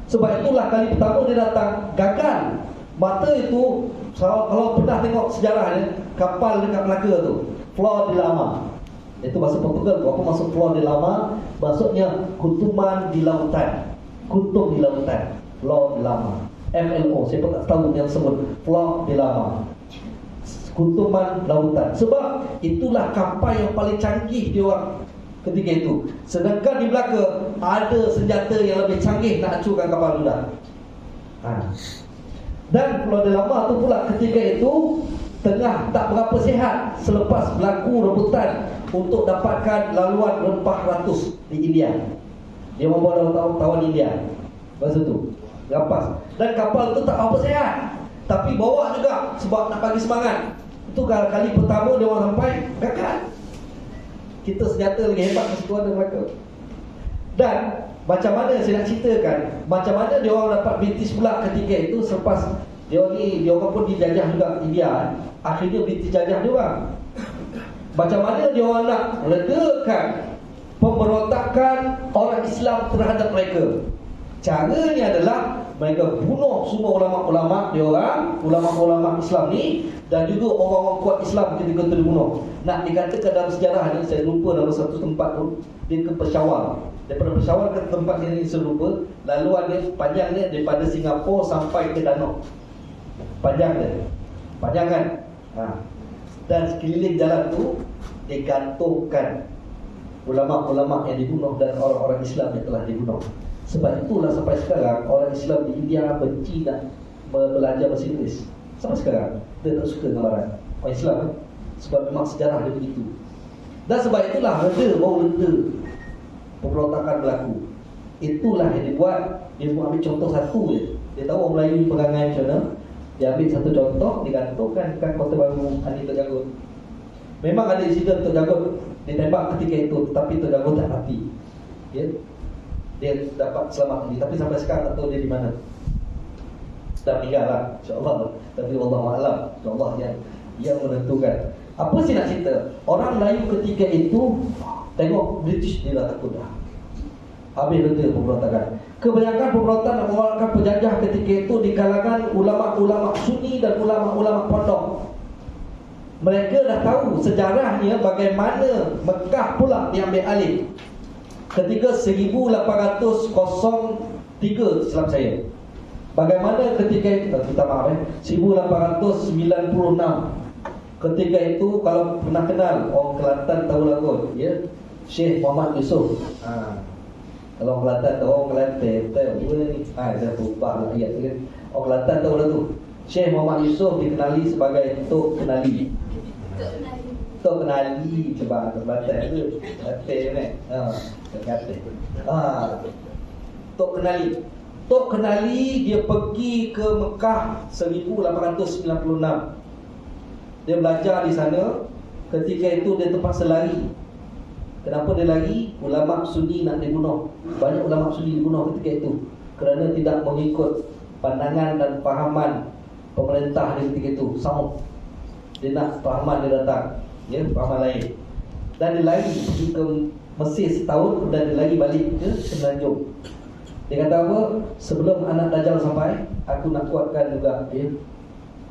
Sebab itulah kali pertama dia datang, gagal. Mata itu kalau pernah tengok sejarahnya, kapal dekat Melaka tu, Flor de Lama. Itu bahasa Portugal tu, apa maksud Flor de Lama? Maksudnya kutuman di lautan. Kutub di lautan, Flor de Lama. FLO, siapa tak tahu yang sebut Flor de Lama, kutuman lautan. Sebab itulah kapal yang paling canggih dia orang ketika itu. Sedangkan di belakang ada senjata yang lebih canggih nak hancurkan kapal tu dah. Dan Flor de Lama tu pula ketika itu tengah tak berapa sihat selepas berlaku rebutan untuk dapatkan laluan rempah ratus di India. Dia membawa tawan India masa tu, rampas. Dan kapal tu tak apa sihat, tapi bawa juga sebab nak bagi semangat. Itu kali pertama dia orang sampai, gagal. Kita senjata lagi hebat masa tu ada mereka. Dan macam mana saya nak ceritakan, macam mana dia orang dapat British pula ketika itu. Selepas dia orang pun dijajah juga India, akhirnya British jajah dia orang. Macam mana dia orang nak redakan pemberontakan orang Islam terhadap mereka? Caranya adalah mereka bunuh semua ulama-ulama dia orang, ulama-ulama Islam ni, dan juga orang-orang kuat Islam ketika itu dibunuh. Nak dikatakan dalam sejarah ni, saya lupa nama satu tempat tu, dia ke Peshawar. Daripada Peshawar ke tempat ni saya lupa, laluan dia panjang dia daripada Singapura sampai ke Danau. Panjang kan? Dan sekeliling jalan tu digantungkan ulama-ulama yang dibunuh dan orang-orang Islam yang telah dibunuh. Sebab itulah sampai sekarang orang Islam di India benci dan belajar bahasa Inggeris. Sampai sekarang dia tak suka dengan Barat, orang Islam kan? Sebab memang sejarah dia begitu. Dan sebab itulah baru reda pemberontakan berlaku. Itulah yang dibuat. Dia ambil contoh satu je. Dia tahu orang Melayu perangai macam mana. Dia ambil satu contoh, digantungkan kan Kota Baru, Ani Terjagut. Memang ada insiden Terjagut ditembak ketika itu, tetapi Terjagut tak mati. Dia dapat selamat ini. Tapi sampai sekarang tak tahu dia di mana. Dah meninggal lah, insyaAllah. Tapi Wallahualam, insyaAllah yang menentukan. Apa sih nak cerita? Orang Melayu ketika itu tengok British, dia dah takut dah. Habis reda pemberontakan. Kebanyakan pemberontak dan mengeluarkan penjajah ketika itu di kalangan ulama-ulama Sunni dan ulama-ulama pondok. Mereka dah tahu sejarahnya bagaimana Mekah pula diambil alih ketika 1803 Islam saya. Bagaimana ketika itu, 1896. Ketika itu kalau pernah kenal orang Kelantan tahu lah kot, ya, Syekh Muhammad Yusof. Kalau orang Kelantan tahu, orang Kelantan tahu ni. Saya berubah lah ayat tu kan. Orang Kelantan tahu lah tu. Syekh Muhammad Yusof dikenali sebagai Tok Kenali. Tok Kenali coba orang Kelantan tu. Kata ni. Kata. Tok Kenali. Tok Kenali dia pergi ke Mekah 1896. Dia belajar di sana. Ketika itu dia terpaksa lari. Kenapa dia lari? Ulama Sunni nak dibunuh. Banyak ulama Sunni dibunuh ketika itu kerana tidak mengikut pandangan dan fahaman pemerintah di ketika itu. Sama. Dia nak fahaman dia datang, ya, fahaman lain. Dan dia lari pergi ke Mesir setahun dan dia lari balik ke Semenanjung. Dia kata apa? Sebelum anak Dajjal sampai, aku nak kuatkan juga, ya,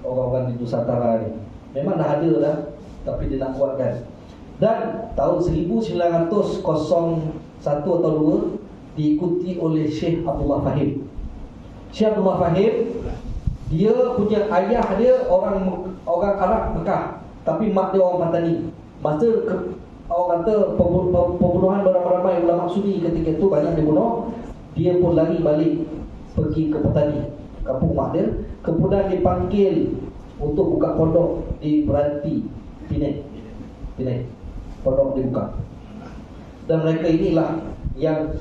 orang-orang di Nusantara ni. Memang dah ada dah, tapi dia nak kuatkan. Dan tahun 1901 atau 2 diikuti oleh Syekh Abdullah Fahim. Syekh Abdullah Fahim, dia punya ayah dia orang Arab Mekah, tapi mak dia orang Patani. Masa orang kata pembunuhan beramai-ramai ulama Sunni ketika itu banyak dibunuh, dia pun lari balik pergi ke petani kampung mak dia, kemudian dipanggil untuk buka pondok di Beranti, Penang, pondok dibuka. Dan mereka inilah yang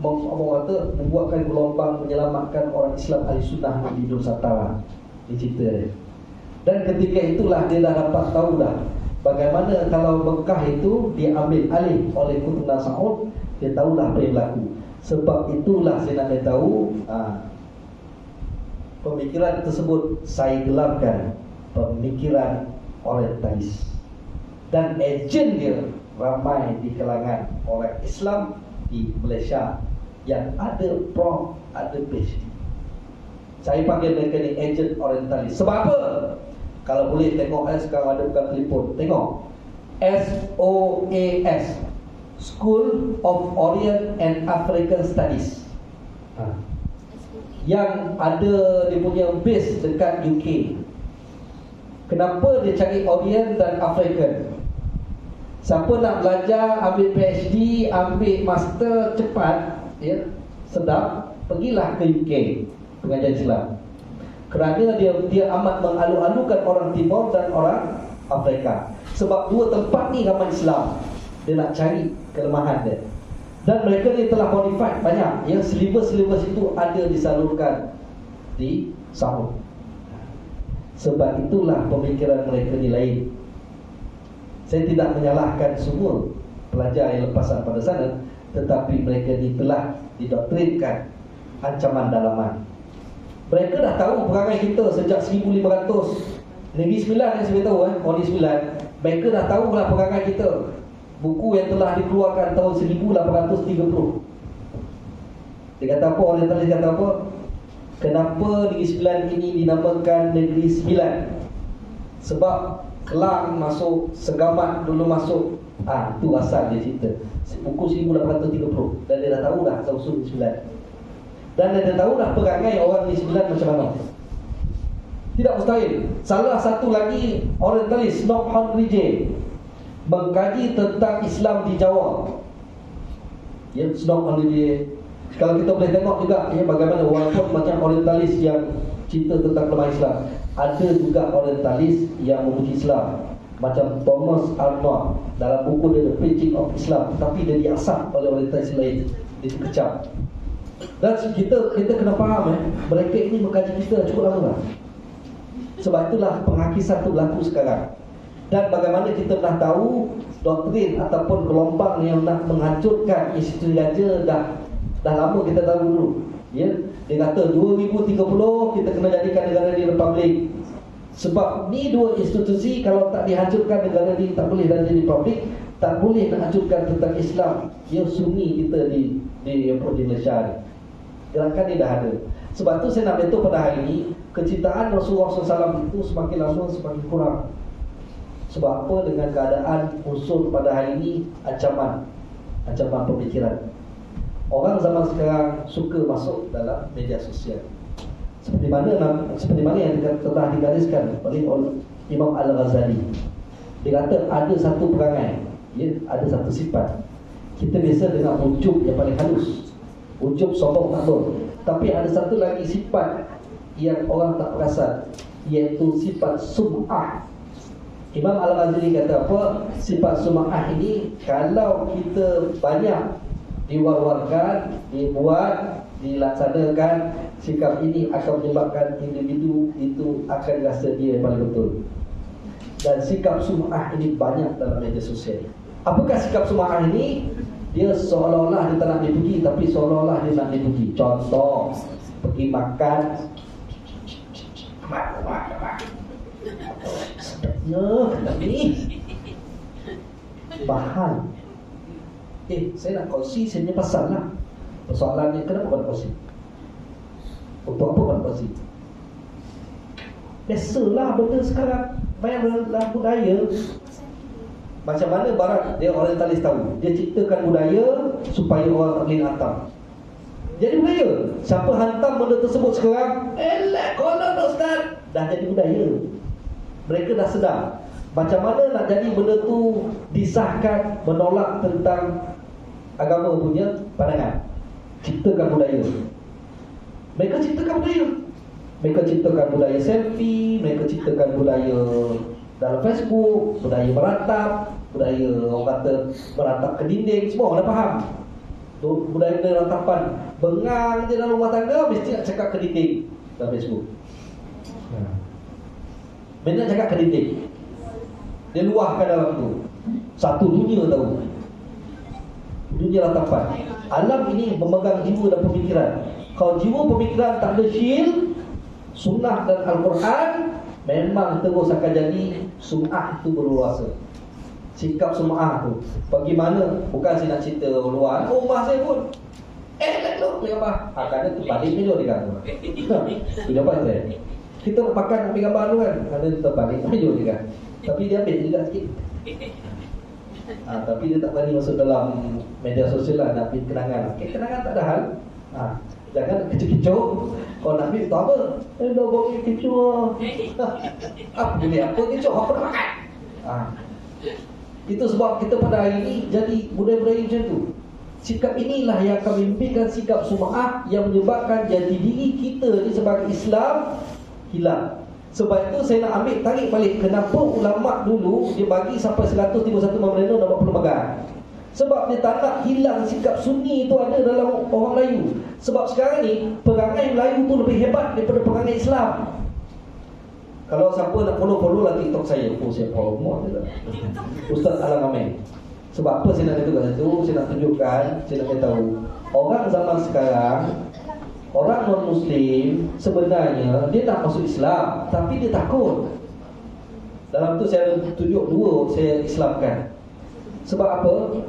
membuatkan gelombang menyelamatkan orang Islam ahli sunnah di Nusantara, di cerita dia. Dan ketika itulah dia dah dapat tahu dah bagaimana kalau Mekah itu diambil alih oleh Keturunan Saud. Dia tahulah apa yang berlaku. Sebab itulah saya nak tahu pemikiran tersebut saya gelarkan pemikiran orientalis. Dan ejen dia ramai di kalangan orang Islam di Malaysia yang ada Prof, ada PhD. Saya panggil mereka ni ejen orientalis. Sebab apa? Kalau boleh tengok sekarang ada bukan telefon, tengok SOAS, School of Orient and African Studies, yang ada dia punya base dekat UK. Kenapa dia cari Orient dan African? Siapa nak belajar, ambil PhD, ambil master cepat, ya, sedap, pergilah ke UK pengajian Islam. Kerana dia amat mengalu-alukan orang Timur dan orang Afrika. Sebab dua tempat ni ramai Islam. Dia nak cari kelemahan dia. Dan mereka ni telah modified banyak. Yang syllabus itu ada disalurkan di Saud. Sebab itulah pemikiran mereka ni lain. Saya tidak menyalahkan semua pelajar yang lepasan pada sana, tetapi mereka ni telah didoktrinkan ancaman dalaman. Mereka dah tahu perangai kita sejak 1500 Negeri Sembilan yang saya tahu Negeri Sembilan. Mereka dah tahu lah perangai kita. Buku yang telah dikeluarkan tahun 1830. Dia kata apa? Orientalis kata apa? Kenapa Negeri Sembilan ini dinamakan Negeri Sembilan? Sebab Kelang masuk, Segamat dulu masuk. Itu asal dia cerita. Buku 1830. Dan dia dah tahu dah asal-usul Negeri Sembilan. Dan dia tahu dah perangai orang di Sembilan macam mana. Tidak mustahil. Salah satu lagi orientalis, Snob Henry J, mengkaji tentang Islam di Jawa. Ya, Snob Henry J. Kalau kita boleh tengok juga ya, bagaimana walaupun macam orientalis yang cerita tentang kelemahan Islam, ada juga orientalis yang memuji Islam. Macam Thomas Arnold dalam buku dia The Preaching of Islam, tapi dia diasah oleh orientalis lain, dia dikecam. Dan kita kena faham mereka ini mengkaji kita cukup lama lah. Sebab itulah penghakisan itu berlaku sekarang. Dan bagaimana kita dah tahu doktrin ataupun gelombang yang nak menghancurkan institusi raja dah lama kita tahu dulu. Ya, dia kata 2030 kita kena jadikan negara ni republik. Sebab ni dua institusi kalau tak dihancurkan negara ni tak boleh jadi republik, tak boleh nak hancurkan tentang Islam. Ya, sunni kita di Malaysia ni. Gerakan ni dah ada. Sebab tu saya nak beritahu pada hari ini, kecintaan Rasulullah SAW itu semakin lama semakin kurang. Sebab apa? Dengan keadaan usul pada hari ini ancaman pemikiran. Orang zaman sekarang suka masuk dalam media sosial. Seperti mana yang telah digariskan oleh Imam Al-Ghazali. Dia kata ada satu perangai, ya, ada satu sifat. Kita biasa dengar ujub yang paling halus, ujub sombong takbur. Tapi ada satu lagi sifat yang orang tak perasan, iaitu sifat sum'ah. Imam Al-Ghazali kata apa? Sifat sum'ah ini kalau kita banyak diwar-warkan, dibuat, dilaksanakan, sikap ini akan menyebabkan individu itu akan rasa dia yang paling betul. Dan sikap sum'ah ini banyak dalam media sosial. Apakah sikap sum'ah ini? Dia seolah-olah dia tak nak dipuji, tapi seolah-olah dia nak dipuji. Contoh, pergi makan, sedapnya ni bahan. Saya nak kongsi, saya punya pasal lah. Persoalannya, kenapa kau nak kongsi? Untuk apa kau nak kongsi? Biasalah benda sekarang viral lah budaya. Macam mana barat dia orientalis tahu? Dia ciptakan budaya supaya orang tak boleh hantam. Jadi budaya. Siapa hantam benda tersebut sekarang, konon ustaz, dah jadi budaya. Mereka dah sedar macam mana nak jadi benda tu disahkan, menolak tentang agama punya pandangan. Ciptakan budaya. Mereka ciptakan budaya. Mereka ciptakan budaya selfie, mereka ciptakan budaya dalam Facebook, budaya meratap, budaya orang kata meratap ke dinding. Semua orang dah faham. Budaya ratapan, bengang je dalam rumah tangga, mesti nak cakap ke dinding dalam Facebook. Mesti nak cakap ke dinding. Dia luahkan dalam tu. Satu dunia tahu. Dunia ratapan. Alam ini memegang jiwa dan pemikiran. Kalau jiwa pemikiran tak ada syil, sunnah dan Al-Quran, memang terus akan jadi sum'ah itu berluasa. Sikap sum'ah tu bagaimana? Bukan saya nak cerita luar rumah saya pun tak lu gambar. Kadang terbalik video dia kan. Dia dapat saya. Kita nak pakai ambil gambar tu kan. Kadang terbalik video dia kan. Tapi dia ambil juga sikit. Tapi dia tak berani masuk dalam media sosial lah. Nak ambil kenangan. Kenangan tak ada hal. Jangan kecoh-kecoh. Kalau nak ambil tu apa? Dah bawa kecoh. Apa boleh apa kecoh? Apa nak makan? Itu sebab kita pada hari ini jadi budaya-budaya macam tu. Sikap inilah yang akan memimpikan sikap sum'ah yang menyebabkan jati diri kita ni sebagai Islam hilang. Sebab itu saya nak ambil tarik balik kenapa ulama dulu dia bagi sampai 131 membrana nak buat perlembagaan. Sebab dia tak nak hilang sikap sunni itu ada dalam orang Melayu. Sebab sekarang ni perangai Melayu tu lebih hebat daripada perangai Islam. Kalau siapa nak follow lah TikTok saya. Saya promote je lah Ustaz Alang Amin. Sebab apa saya nak kata kat situ? Saya nak tunjukkan, saya nak beritahu orang zaman sekarang, orang non-Muslim sebenarnya dia nak masuk Islam, tapi dia takut. Dalam tu saya tunjuk dua saya Islamkan. Sebab apa?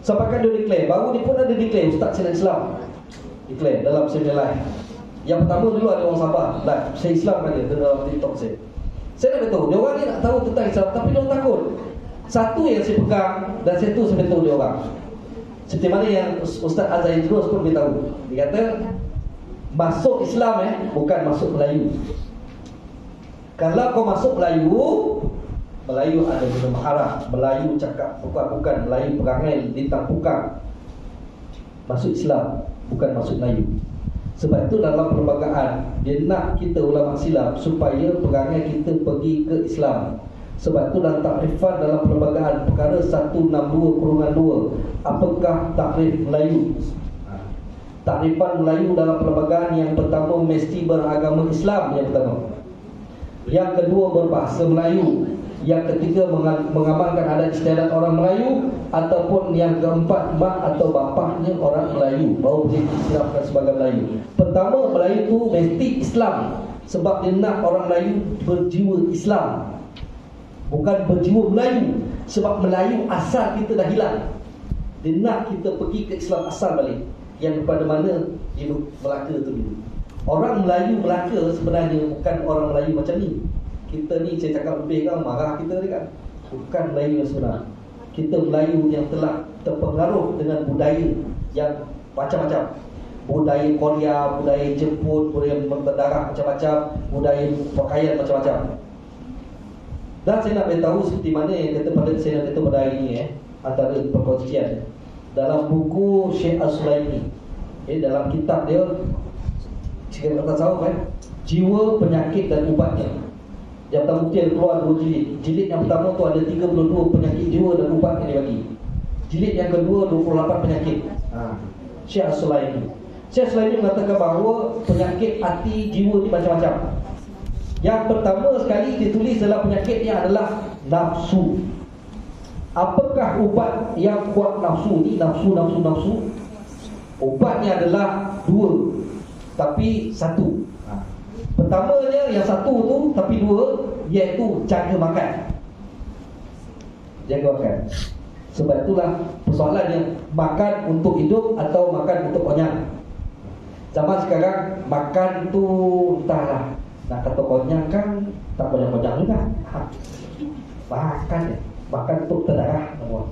Sampaikan dia declare. Baru ni pun ada declare Ustaz saya nak Islam. Declare dalam seminar live. Yang pertama dulu ada orang Sabah live. Saya Islamkan dia dalam TikTok saya. Saya nak beritahu, dia orang ni nak tahu tentang Islam, tapi dia orang takut. Satu yang saya pegang dan satu saya beritahu dia orang. Seperti mana yang Ustaz Azhar Idrus pun beritahu. Dia kata masuk Islam bukan masuk Melayu. Kalau kau masuk Melayu, Melayu ada guna maharah, Melayu cakap bukan Melayu perangai lintang pukang. Masuk Islam bukan masuk Melayu. Sebab itu dalam perlembagaan dia nak kita ulama silap supaya perangai kita pergi ke Islam. Sebab itu dalam takrifan dalam perlembagaan perkara 162/2, apakah takrif Melayu? Takrifan Melayu dalam perlembagaan yang pertama mesti beragama Islam yang pertama. Yang kedua berbahasa Melayu. Yang ketiga mengamalkan adat istiadat orang Melayu. Ataupun yang keempat mak atau bapaknya orang Melayu, baru boleh diislamkan sebagai Melayu. Pertama Melayu tu mesti Islam. Sebab dia nak orang Melayu berjiwa Islam, bukan berjiwa Melayu. Sebab Melayu asal kita dah hilang. Dia nak kita pergi ke Islam asal balik, yang kepada mana dia Melaka tu dulu. Orang Melayu Melaka sebenarnya bukan orang Melayu macam ni. Kita ni saya cakap lebih kan marah kita ni kan. Bukan Melayu yang sebenar. Kita Melayu yang telah terpengaruh dengan budaya yang macam-macam. Budaya Korea, budaya Jepun, budaya berdarah macam-macam, budaya pakaian macam-macam. Dan saya nak beritahu seperti mana yang kata pada saya nak kata pada hari ini antara perkongsian dalam buku Syekh As-Sulaimi, dalam kitab dia Cikgu Kata Sawab Jiwa, Penyakit dan Ubatnya. Yang pertama dia keluar 2 jilid. Jilid yang pertama tu ada 32 penyakit jiwa dan ubat yang dia bagi. Jilid yang kedua 28 penyakit. Syekh As-Sulaimi. Syekh As-Sulaimi mengatakan bahawa penyakit hati jiwa ni macam-macam. Yang pertama sekali dia tulis dalam penyakitnya adalah nafsu. Apakah ubat yang kuat nafsu ni? Nafsu. Ubatnya adalah 2, tapi 1. Pertamanya yang 1 tu, tapi 2, iaitu jaga makan. Jaga makan. Sebab itulah persoalannya, makan untuk hidup atau makan untuk konyang. Zaman sekarang makan tu entahlah, nak kata konyang kan tak boleh konyang juga. Makan untuk terdarah semua.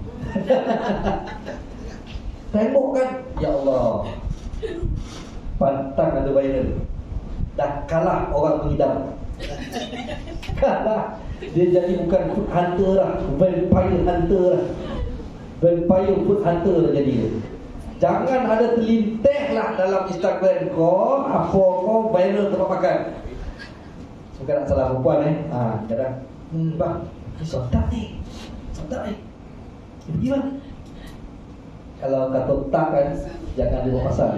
Tengok kan, ya Allah, pantang ada viral. Dah kalah orang mengidam. Kalah. Dia jadi bukan food hunter lah, vampire hunter lah. Vampire food hunter lah jadi dia. Jangan ada terlintek lah dalam Instagram kau, apa kau viral tempat makan. Bukan nak salah perempuan kadang bang, ni sedap ni. Sedap ni. Pergi bang. Kalau kata tak kan, jangan dia buat pasal.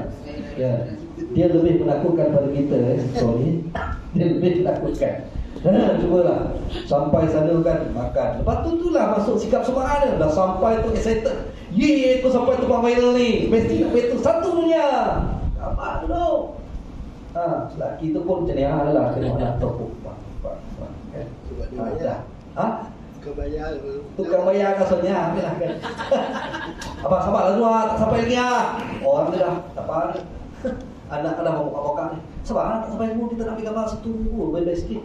Ya. Dia lebih menakutkan pada kita sorry. Dia lebih menakutkan. Cubalah. Sampai sana kan makan. Lepas tu lah masuk sikap semaan dia. Dah sampai tu excited. Ye, aku sampai tempat viral ni. Mesti nak betul satu dunia. Apa tu? Lelaki tu pun macam ni lah. Kena nak tepuk. Tukang bayar kasutnya kan. Abang sabarlah dulu tak sampai lagi orang dia dah tak apa ni. Anak dah mau buka ni. Sabar tak sampai dulu kita nak ambil gambar satu baik-baik sikit.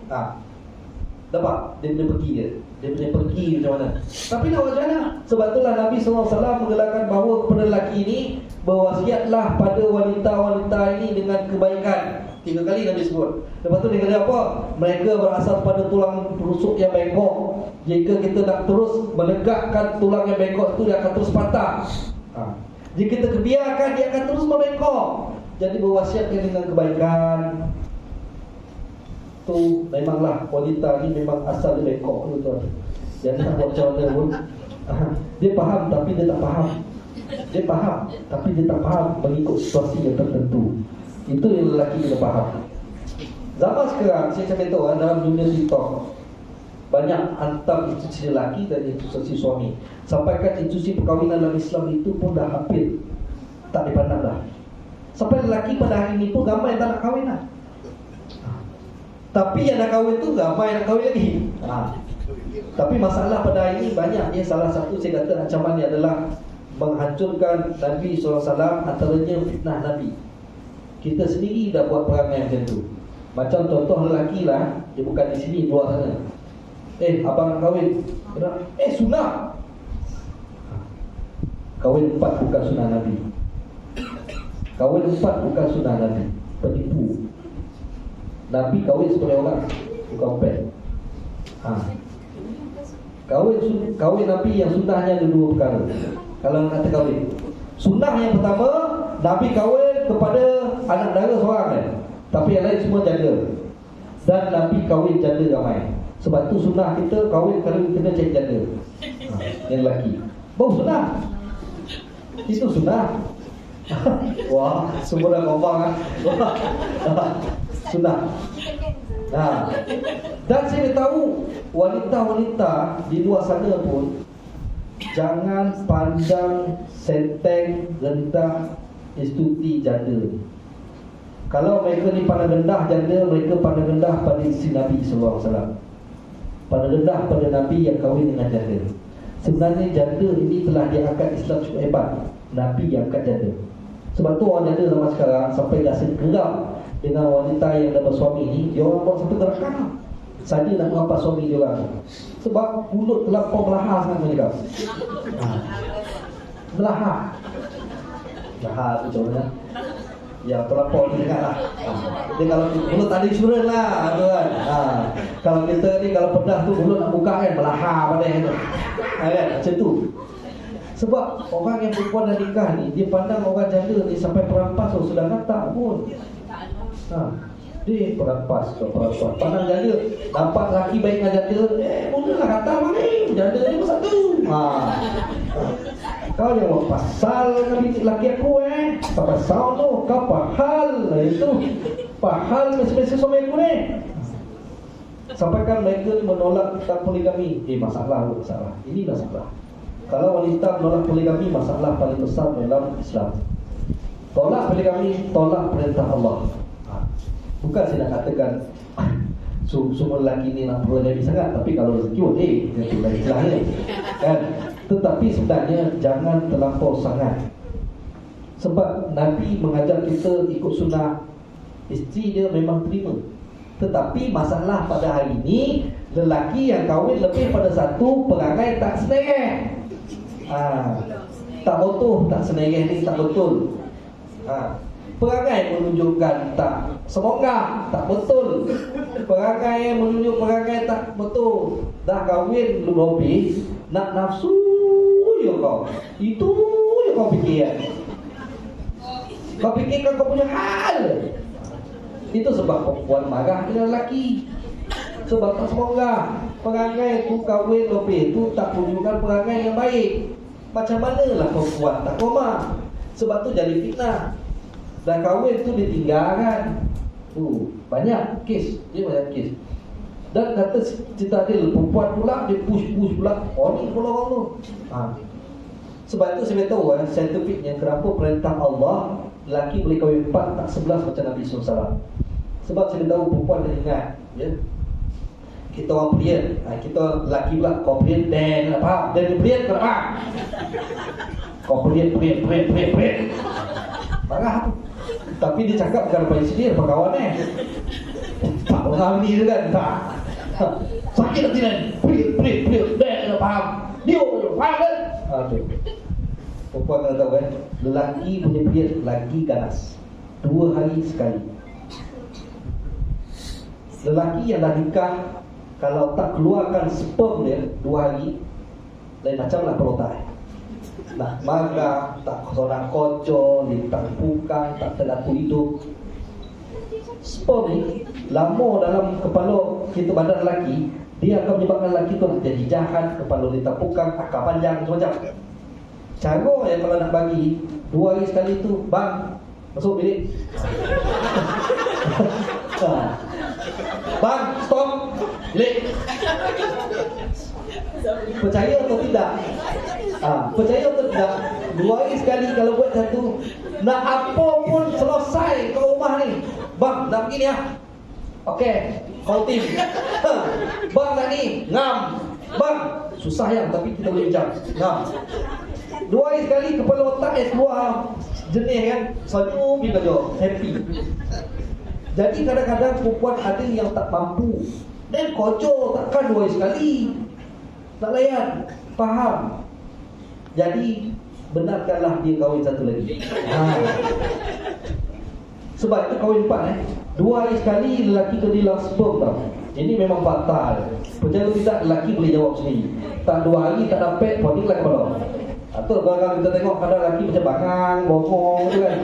Dapat dia pergi dia. Dia pergi macam mana. Tapi nak macam mana? Sebab itulah Nabi SAW menggelarkan bahawa kepada lelaki ini berwasiatlah pada wanita-wanita ini dengan kebaikan. 3 kali Nabi sebut. Lepas tu dia kata apa? Mereka berasal pada tulang rusuk yang bengkok. Jika kita nak terus menegakkan tulang yang bengkok itu, dia akan terus patah. Jika kita biarkan, dia akan terus membengkok. Jadi berwasiatnya dengan kebaikan. Tu memanglah wanita ni memang asal dia bengkok tu tuan. Jangan nak buat macam mana pun. Dia faham tapi dia tak faham. Dia faham tapi dia tak faham mengikut situasi yang tertentu. Itu yang lelaki kena faham. Zaman sekarang saya cakap tahu dalam dunia TikTok banyak hantar institusi lelaki dan institusi suami. Sampaikan institusi perkahwinan dalam Islam itu pun dah hampir tak dipandang dah. Sampai lelaki pada hari ini pun ramai yang tak nak kahwin lah. Tapi yang nak kahwin tu ramai nak kahwin lagi. Tapi masalah pada hari ini banyak. Salah satu saya kata ancaman ni adalah menghancurkan Nabi SAW, antaranya fitnah Nabi. Kita sendiri dah buat perangai macam tu. Macam contoh lelaki lah, dia bukan di sini, luar sana. Abang nak kahwin. Sunnah. Kahwin 4 bukan sunnah Nabi. Kahwin 4 bukan sunnah Nabi. Penipu. Nabi kahwin sebagai orang, bukan pet. Kahwin Nabi yang sunnahnya ada 2 perkara. Kalau nak kata kahwin, sunnah yang pertama, Nabi kahwin kepada anak dara seorang kan, tapi yang lain semua janda. Dan Nabi kahwin janda ramai. Sebab tu sunnah kita kahwin kalau kena cari janda. Yang lelaki baru sunnah. Itu sunnah. Wah, semua dah ngomong sunnah. Dan saya tahu wanita-wanita di luar sana pun jangan pandang senteng rendah institusi janda. Kalau mereka ni pandang rendah janda, mereka pandang rendah pada isteri Nabi SAW. Pandang rendah pada Nabi yang kahwin dengan janda. Sebenarnya janda ini telah diangkat Islam cukup hebat. Nabi yang angkat janda. Sebab tu orang janda zaman sekarang sampai rasa geram dengan wanita yang dah bersuami ni. Dia orang buat satu gerakan saja nak merampas suami dia orang. Sebab mulut terlampau melahap sangat mereka. Melahap. Melahap tu contohnya. Yang terlampau ni dengar lah. Jadi kalau mulut tadi insurans lah kan. Kalau kita ni kalau pedas tu mulut nak buka kan, melahap pada yang tu. Kan macam tu. Sebab orang yang perempuan dah nikah ni, dia pandang orang janda ni sampai perampas sudah kata pun. Dia perampas. Pandang janda, nampak lelaki baik dengan janda, mulalah kata mana ni, janda ni pun satu. Kau yang buat pasal dengan lelaki aku tak pasal tu, kau pahal itu. Pahal mesti suami aku ni. Sampaikan mereka ni menolak tentang poligami. Masalah. Ini masalah. Kalau wanita menolak poligami, masalah paling besar dalam Islam. Tolak poligami, tolak perintah Allah. Bukan saya nak katakan semua lelaki ni nak poligami sangat, tapi kalau rezeki itu lain istilahnya kan. Tetapi sebenarnya jangan terlampau sangat. Sebab Nabi mengajar kita ikut sunnah. Isteri dia memang terima. Tetapi masalah pada hari ini, lelaki yang kahwin lebih pada satu, perangai tak senengeh. Tak betul, tak senengeh ni tak betul. Perangai menunjukkan tak semoga, tak betul. Perangai menunjuk perangai tak betul. Dah kahwin belum habis, nak nafsu je kau. Itu je kau fikir. Kau fikirkan kau punya hal. Itu sebab perempuan marah dengan lelaki. Sebab tak semoga perangai tu kahwin lebih tu tak tunjukkan perangai yang baik. Macam manalah perempuan tak koma. Sebab tu jadi fitnah. Dah kahwin tu ditinggalkan. Banyak kes. Dia banyak kes. Dan kata cerita dia perempuan pula dia push pula. Ni pula orang tu. Sebab tu saya tahu saintifiknya kenapa perintah Allah lelaki boleh kahwin 4 tak 11 macam Nabi SAW. Sebab saya tahu perempuan dia ingat kita orang period, kita lelaki pula kau period dan faham, dan period kau faham. Kau period marah. Tapi dia cakap bukan pada sini, depan kawan tak orang ni tu kan, tak sakit hati kan, period dan faham. Dia faham kan? Tu perempuan kena tahu kan, lelaki punya period lagi ganas 2 hari sekali. Lelaki yang dah nikah, kalau tak keluarkan sperm dia 2 hari, lain macam lah kalau tak marah, tak seorang kocor, tak pukang, tak terlaku hidup. Sperm ni lama dalam kepala kita badan lelaki, dia akan menyebabkan lelaki tu jadi jahat, kepala dia tak pukang, akal panjang, macam-macam. Cara yang kalau nak bagi 2 hari sekali tu, bang, masuk bilik. Bang, stop, bilik. Percaya atau tidak? Percaya atau tidak? 2 hari sekali kalau buat satu, nak apa pun selesai kat rumah ni. Bang, nak begini ya? Okey, kau tim. Bang nak ni, ngam. Bang, susah yang tapi kita boleh bincang. Ngam. 2 hari sekali kepala otak keluar jenis kan, senyum bila jawab, happy. Jadi kadang-kadang perempuan ada yang tak mampu, dan kocor takkan 2 hari sekali tak layan, faham. Jadi benarkanlah dia kahwin satu lagi. Sebab itu kahwin 4 2 hari sekali lelaki tu dia sperm tau. Ini memang fatal. Percaya tidak, lelaki boleh jawab sendiri. Tak 2 hari tak dapat, poning lah kepala. Atau kalau kita tengok kadang lelaki macam bangang, bongong tu kan.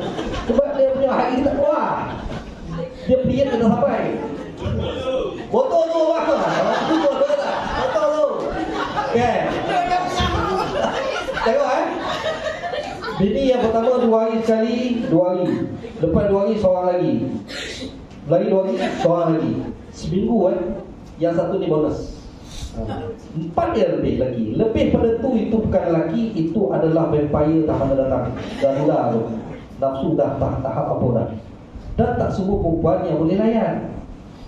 Sebab dia punya hari tak keluar. Dia period tak sampai. Botol tu apa? Botol tak? Botol tu. Okay. Tengok bini yang pertama 2 hari sekali, 2 hari. Lepas 2 hari seorang lagi. Lagi 2 hari seorang lagi. Seminggu yang satu ni bonus. 4 dia lebih lagi. Lebih pada tu, itu bukan lelaki, itu adalah vampire tahap datang. Dah tu. Nafsu dah tahap apa dah. Dan tak semua perempuan yang boleh layan.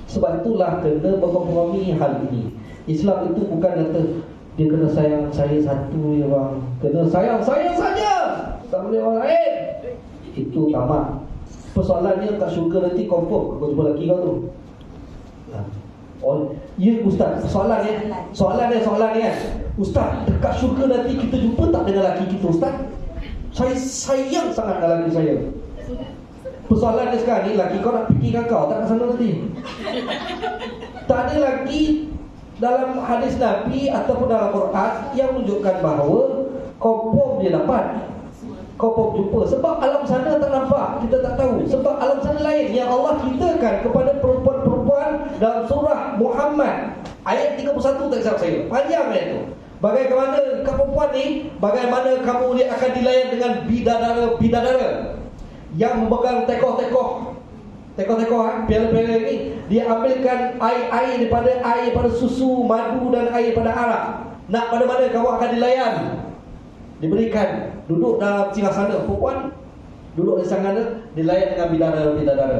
Sebab itulah kena berkompromi hal ini. Islam itu bukan kata dia kena sayang saya satu ya bang, kena sayang saya saja, tak boleh orang lain. Itu tamat. Persoalannya kat syurga nanti confirm kau jumpa lelaki kau tu. Ya ustaz, soalan ni ustaz, dekat syurga nanti kita jumpa tak dengan lelaki kita ustaz? Saya sayang sangat dengan lelaki saya. Persoalan dia sekarang ni, lelaki kau nak fikirkan kau tak kat sana nanti. Tak ada lagi dalam hadis Nabi ataupun dalam Quran yang menunjukkan bahawa confirm dia dapat, confirm jumpa. Sebab alam sana tak nampak, kita tak tahu. Sebab alam sana lain yang Allah ceritakan kepada perempuan-perempuan dalam surah Muhammad ayat 31, tak silap saya, panjang ayat tu. Bagaimana kat perempuan ni, bagaimana kamu dia akan dilayan dengan bidadara yang memegang tekoh-tekoh piala-piala ini. Dia ambilkan air daripada susu, madu dan air pada arak. Nak pada mana kamu akan dilayan? Diberikan duduk dalam singgasana. Perempuan duduk di sana dilayan dengan bidadara.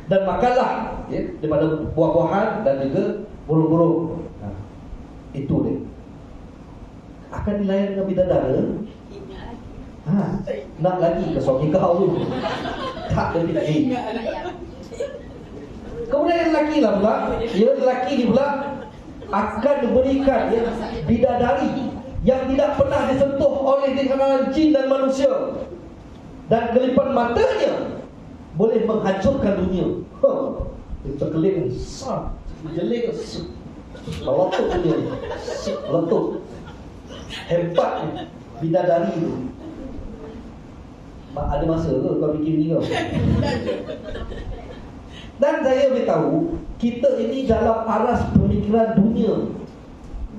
Dan makanlah daripada buah-buahan dan juga burung-burung. Itu dia. Akan dilayan dengan bidadara. Nak lagi ke suami kau tu? Tak ada lagi. Kemudian lelaki lah pula, lelaki ni pula akan diberikan bidadari yang tidak pernah disentuh oleh kalangan jin dan manusia, dan kelipan matanya boleh menghancurkan dunia. Itu kelip besar, jelek, meletup dunia, meletup. Hebat bidadari itu. Ada masa ke kau fikir ni kau? Dan saya beritahu, kita ini dalam aras pemikiran dunia.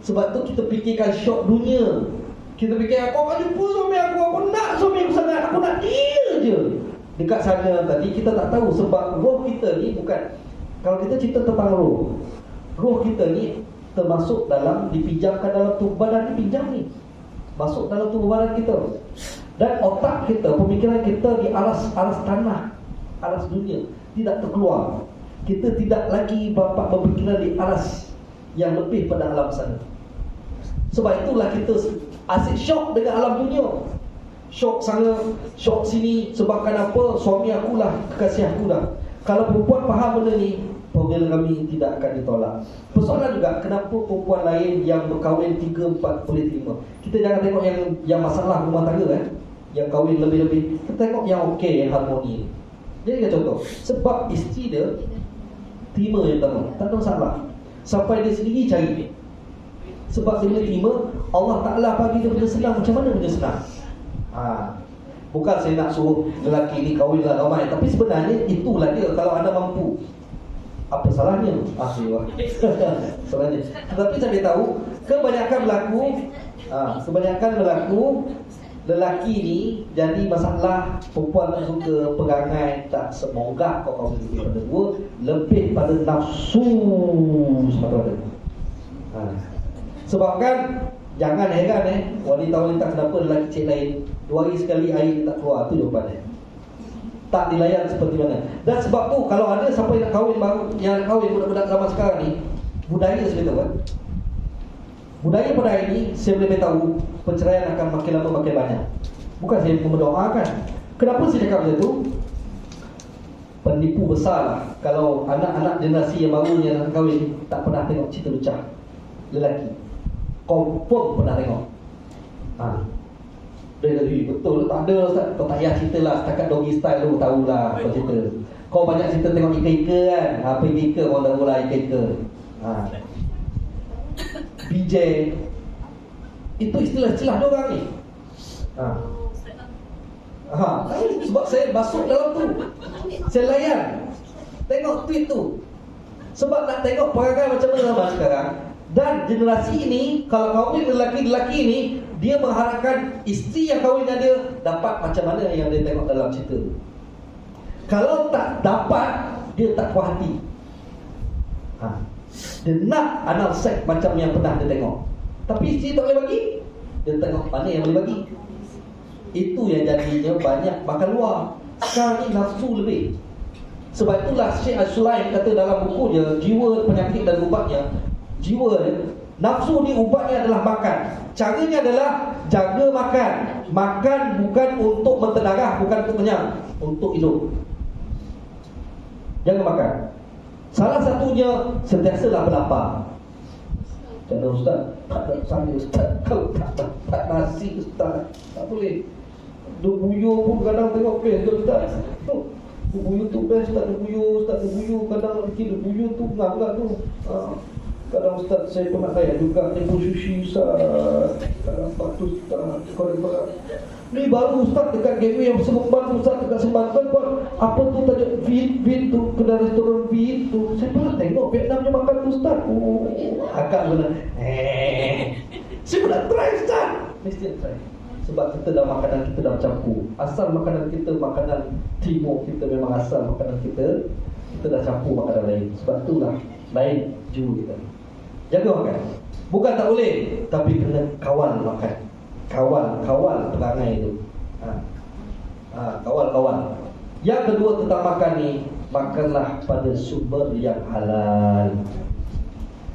Sebab tu kita fikirkan syok dunia. Kita fikir, aku akan jumpa suami aku nak suami aku sangat, aku nak dia je. Dekat sana tadi kita tak tahu sebab roh kita ni bukan. Kalau kita cerita tentang roh kita ni termasuk dalam dipinjamkan dalam tubuh badan, dipinjam ni masuk dalam tubuh badan kita. Dan otak kita, pemikiran kita di aras tanah, aras dunia, tidak terkeluar. Kita tidak lagi dapat berfikiran di aras yang lebih pada alam sana. Sebab itulah kita asyik syok dengan alam dunia. Syok sana, syok sini. Sebabkan apa? Suami akulah, kekasih aku dah. Kalau perempuan faham benda ni, pemikiran kami tidak akan ditolak. Persoalan juga, kenapa perempuan lain yang berkahwin 3, 4 boleh terima? Kita jangan tengok yang masalah rumah tangga yang kahwin lebih-lebih. Kita tengok yang okey, yang harmoni. Jadi contoh, sebab isteri dia terima yang pertama, tak ada masalah. Sampai dia sendiri cari. Sebab dia boleh terima, Allah Ta'ala bagi dia benda senang. Macam mana benda senang? Bukan saya nak suruh lelaki ni kahwinlah ramai, tapi sebenarnya itulah dia. Kalau anda mampu, apa salahnya? Salahnya. Tetapi saya tahu kebanyakan berlaku lelaki ni jadi masalah. Perempuan tak suka pegangan, tak semoga kau lebih pada dua, lebih pada nafsu semata-mata. Sebab kan jangan heran wanita-wanita kenapa lelaki cik lain 2 hari sekali air tak keluar, tu jawapannya. Tak dilayan seperti mana. Dan sebab tu kalau ada siapa yang nak kahwin baru, yang nak kahwin budak-budak zaman sekarang ni, budaya saya beritahu budaya pada hari ni saya boleh beritahu perceraian akan makin lama makin banyak. Bukan saya mendoakan. Kenapa saya cakap macam tu? Penipu besar lah kalau anak-anak generasi yang baru yang nak kahwin tak pernah tengok cerita lucah lelaki. Confirm pernah tengok. Dia kata, betul tak ada Ustaz. Kau tak payah cerita lah, setakat doggy style tu tahulah kau cerita. Kau banyak cerita tengok ika-ika kan. Apa ika-ika orang tahulah ika-ika. BJ itu istilah-istilah diorang ni. Sebab saya masuk dalam tu, saya layan, tengok tweet tu. Sebab nak tengok perangai macam mana zaman sekarang. Dan generasi ini, kalau kahwin lelaki-lelaki ni, dia mengharapkan isteri yang kahwin dengan dia dapat macam mana yang dia tengok dalam cerita. Kalau tak dapat, dia tak puas hati. Dia nak anal seks macam yang pernah dia tengok. Tapi isteri tak boleh bagi, dia tengok mana yang boleh bagi. Itu yang jadinya banyak makan luar. Sekarang ni nafsu lebih. Sebab itulah Syekh Al-Sulaim kata dalam buku dia, Jiwa, Penyakit dan Ubatnya. Jiwa dia, nafsu ni ubatnya adalah makan. Caranya adalah jaga makan. Makan bukan untuk mentedarah, bukan untuk kenyang, untuk hidup. Jangan makan. Salah satunya, sentiasalah berlapar. Kata Ustaz, tak ada saya Ustaz. Kalau tak nasi Ustaz, tak boleh. Buyur pun kadang tengok best Ustaz. Buyur tu best Ustaz, buyur kadang lagi buyur tu ngam tak tu. Kadang Ustaz saya pernah layan juga tempoh sushi Ustaz. Kadang patu Ustaz. Kadang ni baru Ustaz dekat gateway yang Seremban Ustaz, dekat Seremban buat apa tu tajuk Vin tu, kedai restoran Vin tu. Saya pernah tengok Vietnam je makan tu Ustaz. Akak benar. Saya pernah try Ustaz. Mesti try. Sebab kita dah makanan kita dah campur. Asal makanan kita makanan timur, kita memang asal makanan kita dah campur makanan lain. Sebab itulah lain juru kita. Jaga makan. Bukan tak boleh, tapi kena kawal makan. Kawal perangai itu. Kawal. Yang kedua tentang makan ni, makanlah pada sumber yang halal.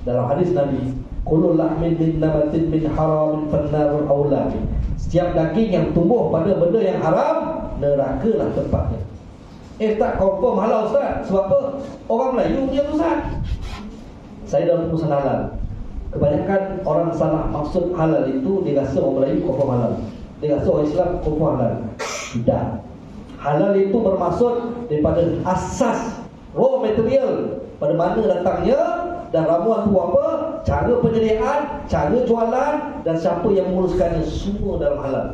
Dalam hadis Nabi, kullu lahmin min nabatin min haramin fannar aula. Setiap daging yang tumbuh pada benda yang haram, nerakalah tempatnya. Tak confirm halal Ustaz. Sebab apa? Orang Melayu punya Ustaz. Saya dalam urusan halal. Kebanyakan orang salah maksud halal itu, dia rasa orang Melayu confirm halal, dia rasa orang Islam confirm halal. Tidak. Halal itu bermaksud daripada asas raw material, pada mana datangnya dan ramuan tu apa, cara penyediaan, cara jualan dan siapa yang menguruskannya, semua dalam halal.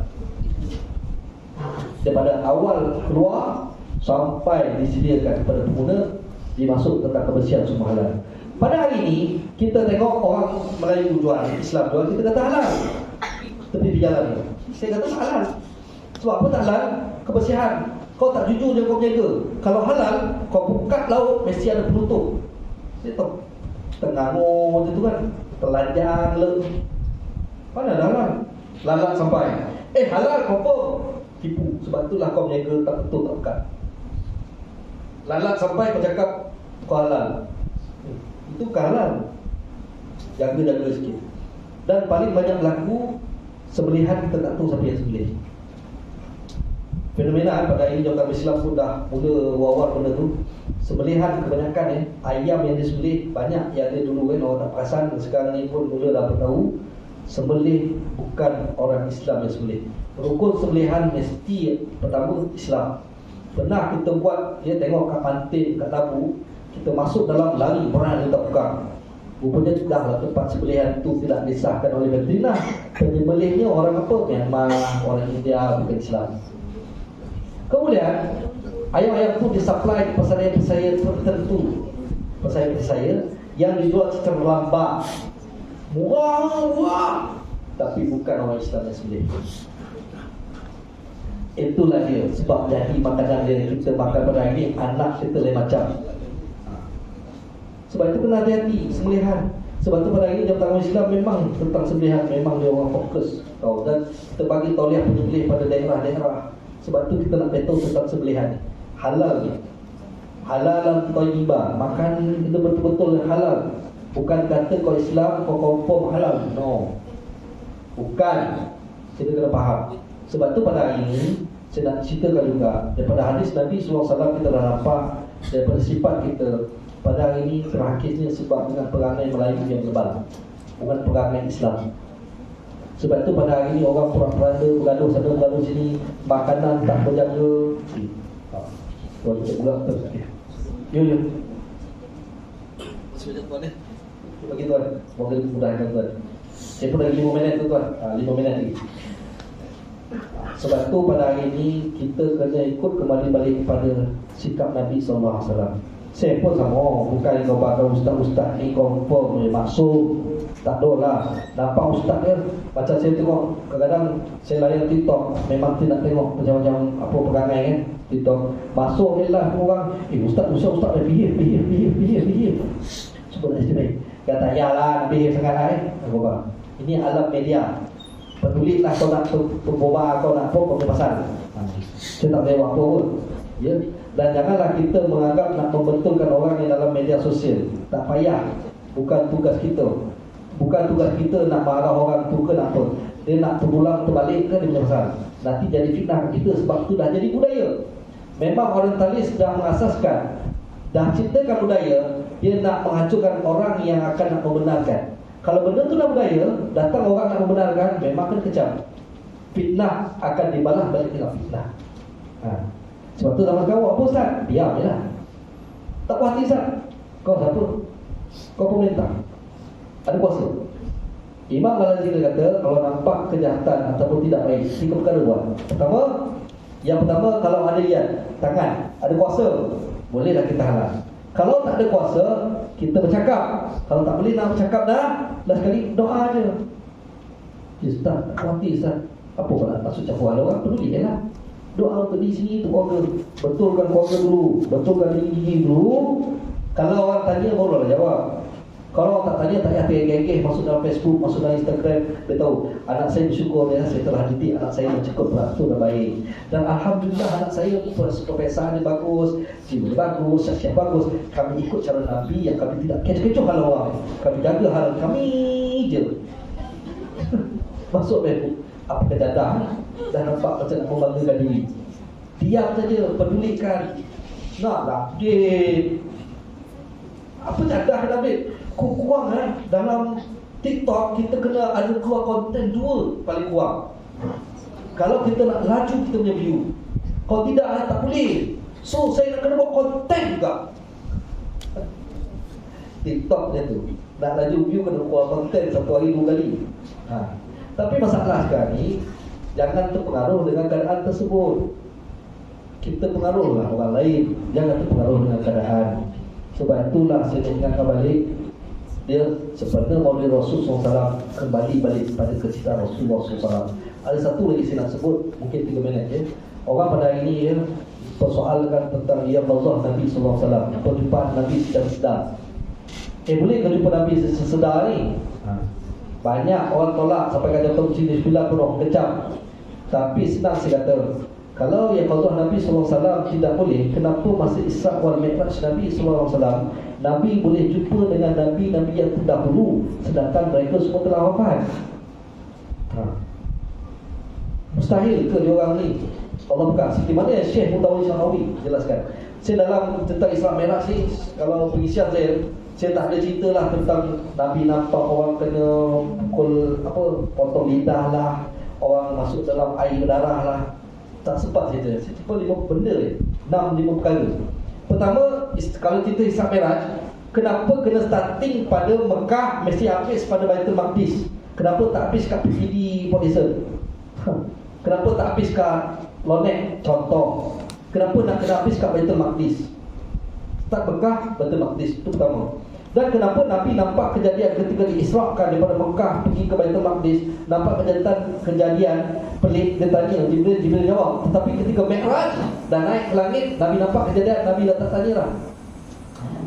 Daripada awal keluar sampai disediakan kepada pengguna, dimasuk tentang kebersihan semua halal. Pada hari ini kita tengok orang Melayu jual, Islam jual, kita kata halal. Tapi di jalan ni saya kata tak halal. Sebab apa tak halal? Kebersihan. Kau tak jujur je kau berniaga. Kalau halal, kau buka laut mesti ada penutup. Saya tahu Tengah tu kan, telanjang le. Mana ada halal? Lalat sampai halal kau pun tipu. Sebab itulah kau berniaga tak betul, tak buka. Lalat sampai kau cakap kau halal. Itu halal. Jaga-jaga sikit. Dan paling banyak berlaku sembelihan, kita tak tahu siapa yang sembelih. Fenomena pada ini jawatan Islam pun dah mula war-war benda tu. Sembelihan kebanyakan ayam yang disembelih banyak yang ada dulu orang tak perasan. Sekarang ni pun mula dah tahu sembelih bukan orang Islam yang sembelih. Rukun sembelihan mesti pertama Islam. Pernah kita buat, dia tengok kat pantin, kat tabu, kita masuk dalam lari, orang dia tak buka. Rupanya dahlah tempat sembelihan tu tidak disahkan oleh veteriner. Penyembelihnya orang apa? Myanmar, orang India, bukan Islam. Kemudian ayam-ayam tu disupply ke pesarian-pesarian tertentu, pesarian-pesarian yang dijual secara lambat, murah, tapi bukan orang Islam yang sembelih. Itulah dia sebab jadi makanan yang kita makan pada hari ini, anak kita lain macam. Sebab itu kena hati-hati sembelihan. Sebab itu pada hari ini jawatan Islam memang tentang sembelihan, memang dia orang fokus tahu. Dan kita bagi tauliah penyembelih pada daerah-daerah. Sebab itu kita nak tahu tentang sembelihan. Halal ni, halalan thayyibah, makan itu betul-betul halal. Bukan kata kau Islam kau confirm halal. No, bukan. Kita kena faham. Sebab tu pada hari ini saya nak ceritakan juga daripada hadis Nabi SAW kita dah nampak daripada sifat kita pada hari ini terakhirnya sebab dengan perangai Melayu yang lebal, bukan perangai Islam. Sebab tu pada hari ini orang pura-pura bergaduh sana bergaduh sini, makanan tak berjaga. Tuan cek pula tu. Ya. Sudah tuan bagi tuan, semoga dimudahkan tuan. Saya pun lagi 5 minit tu tuan. 5 minit lagi. Sebab tu pada hari ini kita kena ikut kembali balik kepada sikap Nabi SAW. Saya pun sama, bukan kau bakal ustaz-ustaz ni confirm boleh masuk. Tak ada lah. Nampak ustaz dia, macam saya tengok kadang-kadang saya layan TikTok, memang tidak tengok macam-macam apa perangai kan. TikTok masuk je lah orang, ustaz dah behave. Cuba nak estimate. Kata ya lah, behave sangat lah apa. Ini alam media. Penulislah kau nak berbobar, kau nak apa, kau boleh pasal. Saya tak boleh apa pun. Ya. Dan janganlah kita menganggap nak membetulkan orang yang dalam media sosial. Tak payah. Bukan tugas kita. Bukan tugas kita nak marah orang tu ke apa. Dia nak terulang terbalik ke dia punya pasal. Nanti jadi fitnah kita sebab tu dah jadi budaya. Memang orientalis dah mengasaskan, dah ciptakan budaya, dia nak menghancurkan orang yang akan nak membenarkan. Kalau benda tu dah budaya, datang orang nak membenarkan, memang akan kecam. Fitnah akan dibalas balik dengan fitnah. Sebab tu zaman kau apa Ustaz? Diam je lah. Tak puas hati Ustaz. Kau siapa? Kau pemerintah, ada kuasa. Imam Al-Ghazali kata, kalau nampak kejahatan ataupun tidak baik, 3 perkara buat. Yang pertama, kalau ada yad, tangan, ada kuasa, bolehlah kita halal. Kalau tak ada kuasa, kita bercakap. Kalau tak boleh nak bercakap dah, last kali doa je. Ustaz, tak kuati Ustaz. Apa pun nak masuk campur orang, peduli je lah. Doa untuk di sini, untuk keluarga. Betulkan keluarga dulu, betulkan diri dulu. Kalau orang tanya, barulah jawab. Kalau orang tak tanya, tak payah tergegeh masuk dalam Facebook, masuk dalam Instagram. Dia tahu, anak saya bersyukur ya, saya telah didik anak saya yang cukup beratur dan baik. Dan Alhamdulillah anak saya profesor dia bagus, jiwa dia bagus, syaksyat bagus. Kami ikut cara Nabi yang kami tidak kecoh-kecoh hal orang. Kami jaga hal kami je. Masuk Facebook, apa kejadah dah nampak macam nak membanggakan diri. Diam saja, pedulikan. Naklah update. Apa jadah kena update? Kurang dalam TikTok kita kena ada keluar konten 2 paling kurang. Kalau kita nak laju kita punya view. Kalau tidak tak boleh. So saya nak kena buat konten juga. TikTok dia tu, nak laju view kena keluar konten 1 hari 2 kali. Tapi masalah sekarang ni, Jangan terpengaruh dengan keadaan tersebut. Kita pengaruhlah orang lain, jangan terpengaruh dengan keadaan. Sebab itulah saya ingatkan balik, dia sebenarnya Maulid Rasul SAW kembali balik pada kecintaan Rasulullah SAW. Ada satu lagi saya nak sebut, mungkin 3 minit je. Orang pada hari ini ya, persoalkan tentang ya Allah Nabi SAW, perjumpaan Nabi secara sedar. Boleh ke jumpa Nabi sesedar ni? Banyak orang tolak sampai kata Tuhan Bismillah kurang kecam. Tapi senang saya kata, kalau ya Allah Nabi SAW tidak boleh, kenapa masa Isra wal Mi'raj Nabi SAW, Nabi boleh jumpa dengan Nabi-Nabi yang terdahulu, sedangkan mereka semua telah wafat? Mustahil ke diorang ni? Allah bukan. Seperti mana Syekh Mutawi Syarawi jelaskan. Saya dalam tentang Isra Mi'raj ni, kalau pengisian saya tak ada cerita lah tentang Nabi nampak orang kena pukul potong lidah lah, orang masuk dalam air darah lah. Tak sempat cerita. Saya cuma 5 benda ni, 6-5 perkara. Pertama, kalau cerita Isra Mi'raj, kenapa kena starting pada Mekah, mesti habis pada Baitul Maqdis? Kenapa tak habis kat PPD Port-Dickson? Kenapa tak habis kat Lonek? Contoh. Kenapa nak kena habis kat Baitul Maqdis? Start Mekah, Baitul Maqdis. Itu pertama. Dan kenapa Nabi nampak kejadian ketika diisrakan daripada Mekah pergi ke Baitul Maqdis, nampak kejadian pelik, dia tanya, Jibril jawab. Tetapi ketika Mi'raj dan naik ke langit, Nabi nampak kejadian, Nabi dah tak tanya lah.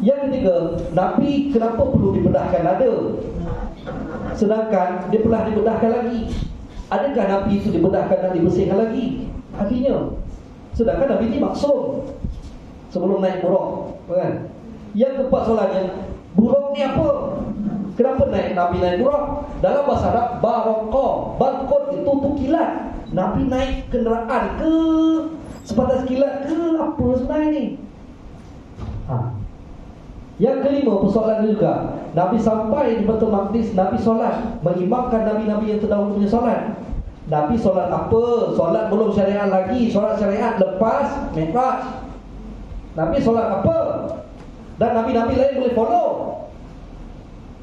Yang ketiga, Nabi kenapa perlu dibedahkan dada, sedangkan dia pernah dibedahkan lagi? Adakah Nabi itu dibedahkan dan dibersihkan lagi? Artinya, sedangkan Nabi ini maksum sebelum naik buruk, kan? Yang keempat soalannya, buruk ni apa? Kenapa Nabi naik buruk? Dalam bahasa Arab, baraqah, barqad itu tu kilat. Nabi naik kenderaan ke sebatas kilat ke apa sebenarnya ni? Yang kelima, persoalan juga, Nabi sampai di Baitul Maqdis, Nabi solat, mengimamkan Nabi-Nabi yang terdahulu punya solat. Nabi solat apa? Solat belum syariat lagi, solat syariat lepas Mi'raj. Nabi solat apa? Dan Nabi-Nabi lain boleh follow.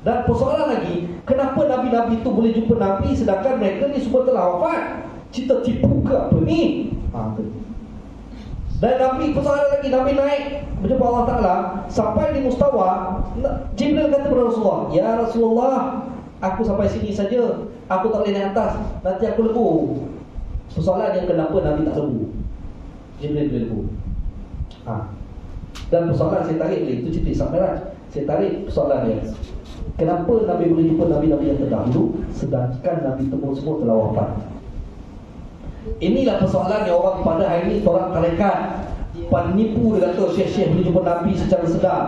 Dan persoalan lagi, kenapa Nabi-Nabi itu boleh jumpa Nabi sedangkan mereka ni semua telah wafat? Cerita tipu ke apa ni? Dan Nabi, persoalan lagi, Nabi naik berjumpa Allah Ta'ala, sampai di Mustawa, Jibril kata kepada Rasulullah, ya Rasulullah, aku sampai sini saja, aku tak boleh naik atas, nanti aku lebu. Persoalan yang kenapa Nabi tak lebu? Jibril boleh lebu. Dan persoalan saya tarik lagi, itu cerita Isra Mi'raj. Saya tarik persoalan dia, kenapa Nabi boleh jumpa Nabi-Nabi yang terdahulu sedangkan Nabi temu semua telah wafat? Inilah persoalan yang orang pada hari ini, orang tarekat penipu, dia kata syekh-syekh boleh jumpa Nabi secara sedar.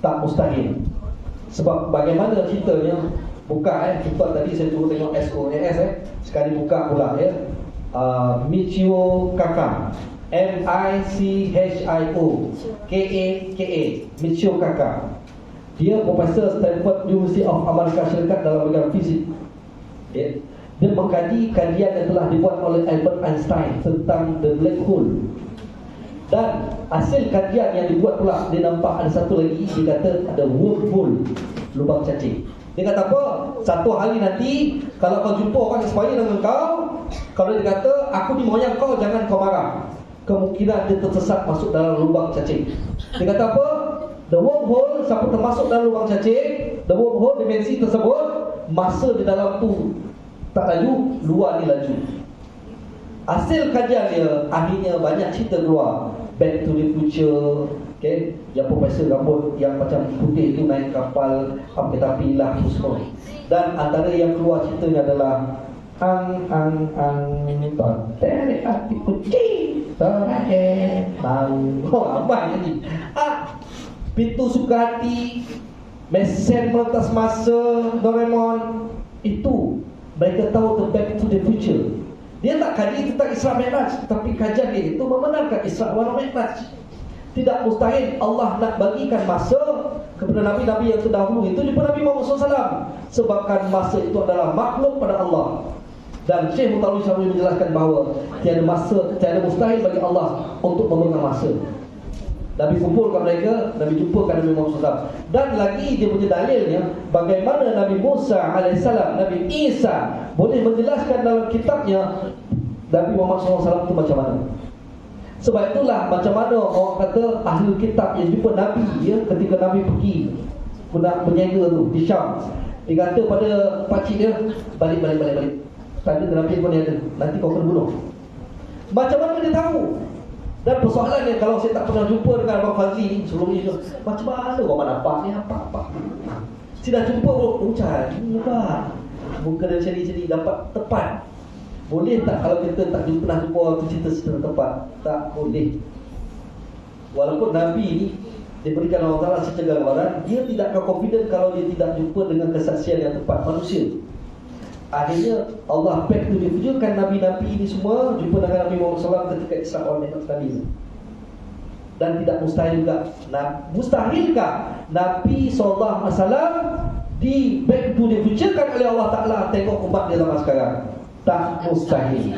Tak mustahil. Sebab bagaimana ceritanya, buka kita tadi saya turun tengok SOAS sekali buka pula Michio Kaku, Michio Kaka, Michio Kaku. Dia Profesor Stanford University of Amerika Syarikat dalam bidang fizik. Dia mengkaji kajian yang telah dibuat oleh Albert Einstein tentang the black hole. Dan hasil kajian yang dibuat pula, dia nampak ada satu lagi, dia kata ada wormhole, lubang cacing. Dia kata apa? Satu hari nanti kalau kau jumpa orang yang sebaya dengan kau, kalau dia kata aku ni moyang kau, jangan kau marah, kemungkinan dia tersesat masuk dalam lubang cacing. Dia kata apa? The wormhole, siapa termasuk dalam lubang cacing, the wormhole dimensi tersebut, masa di dalam tu tak laju, luar ni laju. Hasil kajian dia, akhirnya banyak cerita keluar. Back to the Future, okay? Yang profesor rambut yang macam putih tu naik kapal kereta api lah semua. Dan antara yang keluar ceritanya adalah Terik hati kucing terakhir tahu. Abang ni Pintu Suka Hati, Mesin Meretas Masa, Doraemon. Itu mereka tahu the Back to the Future. Dia tak kaji tentang Isra Mi'raj, tapi kajian dia itu membenarkan Isra wal Mi'raj. Tidak mustahil Allah nak bagikan masa kepada Nabi-Nabi yang terdahulu itu jumpa Nabi Muhammad SAW, sebabkan masa itu adalah makhluk pada Allah. Dan Syekh Mutawi Syarawi menjelaskan bahawa tiada mustahil bagi Allah untuk memegang masa. Nabi kumpulkan mereka, Nabi jumpakan Nabi Muhammad SAW. Dan lagi dia punya dalilnya, bagaimana Nabi Musa AS, Nabi Isa boleh menjelaskan dalam kitabnya Nabi Muhammad SAW itu macam mana. Sebab itulah macam mana orang kata ahli kitab yang jumpa Nabi, ya, ketika Nabi pergi nak berniaga tu di Syam, dia kata pada pakcik dia, balik. Tadi Nabi pun ada, nanti kau kena bunuh. Macam mana dia tahu? Dan persoalannya, kalau saya tak pernah jumpa dengan Abang Fazli ni sebelum ni, macam mana kau nampak ni apa-apa? Saya dah jumpa ucap ni apa? Bukan dia cari dapat tepat. Boleh tak kalau kita tak pernah jumpa orang tu cerita secara tepat? Tak boleh. Walaupun Nabi ni diberikan Allah Ta'ala secara gambaran, dia tidak akan confident kalau dia tidak jumpa dengan kesaksian yang tepat manusia. Akhirnya Allah back to the future kan, Nabi-Nabi ini semua jumpa dengan Nabi Muhammad SAW ketika Isra wal Mi'raj tadi. Dan tidak mustahil juga. Mustahilkah Nabi SAW di back to the future kan oleh Allah Ta'ala tengok umat dia zaman sekarang? Tak mustahil.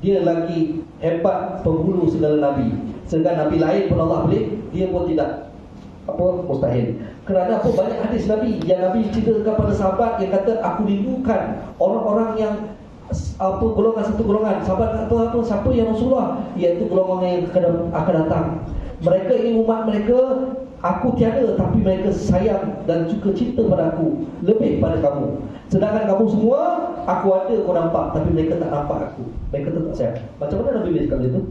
Dia lagi hebat penghulu segala Nabi. Sedangkan Nabi lain pun Allah boleh, dia pun tidak mustahil. Kerana apa? Banyak hadis Nabi yang Nabi ceritakan kepada sahabat yang kata, aku rindukan orang-orang yang satu golongan. Sahabat kata apa? Siapa yang Rasulullah? Iaitu golongan yang akan datang. Mereka ini umat mereka, aku tiada, tapi mereka sayang dan juga cinta pada aku lebih pada kamu. Sedangkan kamu semua, aku ada, kau nampak, tapi mereka tak nampak aku. Mereka tetap sayang. Macam mana Nabi boleh cakap macam itu?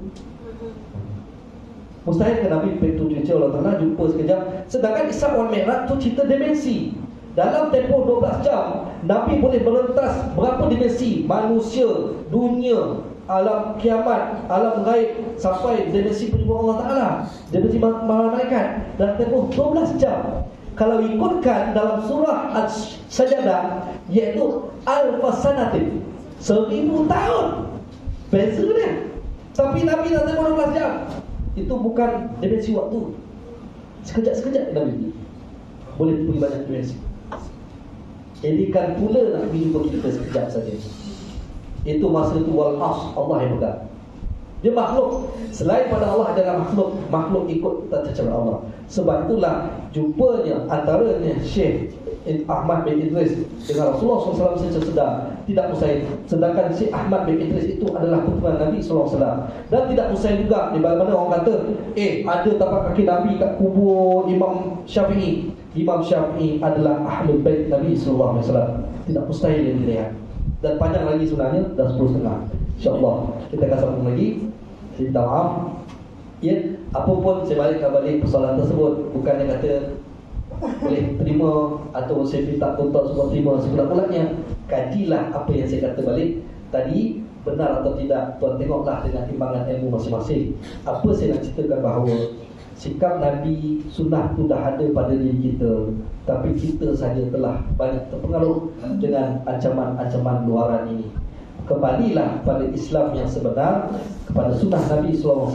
Mustahil ke Nabi bertujuan Allah Ta'ala jumpa sekejap. Sedangkan Isra wal Mi'raj tu cerita dimensi. Dalam tempoh 12 jam Nabi boleh merentas berapa dimensi? Manusia, dunia, alam kiamat, alam gaib, sampai dimensi penyembuhan Allah Ta'ala, dimensi malaikat dalam tempoh 12 jam. Kalau ikutkan dalam surah As-Sajdah, iaitu Al-Fasanatin, 1000 tahun beza dia. Tapi Nabi dah tempoh 12 jam. Itu bukan dimensi waktu. Sekejap-sekejap Nabi boleh pergi banyak dimensi. Jadikan pula nak pergi jumpa kita sekejap saja. Itu masa itu wal as, Allah yang pegang. Dia makhluk. Selain pada Allah adalah makhluk ikut tata cara Allah. Sebab itulah jumpanya antaranya Syekh Ahmad bin Idris dengan Rasulullah SAW secara sedar tidak mustahil. Sedangkan Syekh Ahmad bin Idris itu adalah keturunan Nabi SAW. Dan tidak mustahil juga di mana orang kata ada tapak kaki Nabi kat kubur Imam Syafi'i. Imam Syafi'i adalah Ahlul Bait Nabi SAW. Tidak mustahil yang dilihat. Dan panjang lagi sebenarnya, dah 10.30. InsyaAllah kita akan sambung lagi. Saya minta maaf. Ya, apapun saya balik persoalan tersebut. Bukannya kata boleh terima atau saya minta tuan-tuan semua terima sebulan-bulannya. Kajilah apa yang saya kata balik tadi, benar atau tidak. Tuan tengoklah dengan timbangan ilmu masing-masing. Apa saya nak ceritakan bahawa sikap Nabi sunnah itu dah ada pada diri kita, tapi kita saja telah banyak terpengaruh dengan ancaman-ancaman luaran ini. Kembalilah pada Islam yang sebenar, kepada sunnah Nabi SAW,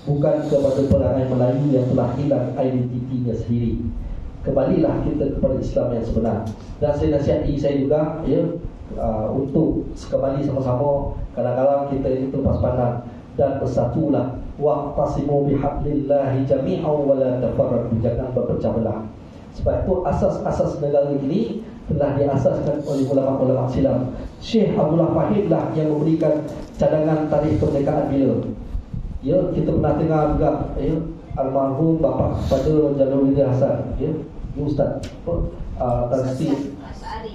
bukan kepada perangai Melayu yang telah hilang identitinya sendiri. Kembalilah kita kepada Islam yang sebenar. Dan saya nasihati saya juga, ya, untuk kembali sama-sama. Kadang-kadang kita ini terlepas pandang dan bersatulah. Wa'tasimu bihablillahi jami'an wa la tafarraqu, jangan berpecah belah. Sebab itu asas-asas negara ini telah diasaskan oleh ulama-ulama silam. Syekh Abdullah Fahid lah yang memberikan cadangan tarikh kemerdekaan bila. Ya, kita pernah dengar juga, ya, almarhum bapa pada Jalaluddin Hasan, ya, Ustaz Tansi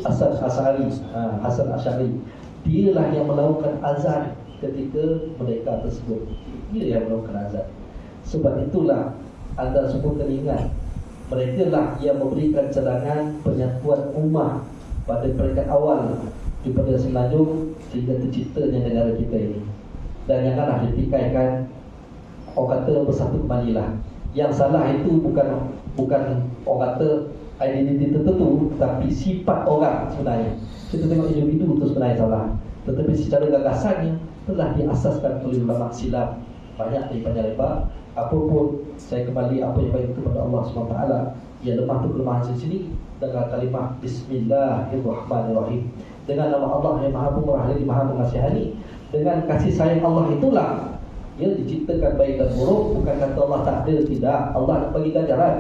Hasan Asy'ari. Dialah yang melakukan azan ketika merdeka tersebut. Dia yang melakukan azan. Sebab itulah anda semua kena ingat, mereka lah yang memberikan cadangan penyatuan ummah pada peringkat awal daripada Semenanjung sehingga terciptanya negara kita ini. Dan janganlah ditikaikan, orang kata bersatu kembalilah. Yang salah itu bukan orang kata identiti tertentu, tapi sifat orang sebenarnya. Kita tengok individu itu sebenarnya salah, tetapi secara gagasannya telah diasaskan oleh ulama silam banyak dari panjang lebar. Apapun saya kembali apa yang baik kepada Allah SWT. Ya, lemah tu kelemahan saya sini dengan kalimah Bismillahirrahmanirrahim. Dengan nama Allah yang Maha Pemurah lagi Maha Mengasihani. Dengan kasih sayang Allah itulah, ya, diciptakan baik dan buruk. Bukan kata Allah tak ada, tidak. Allah nak bagi ganjaran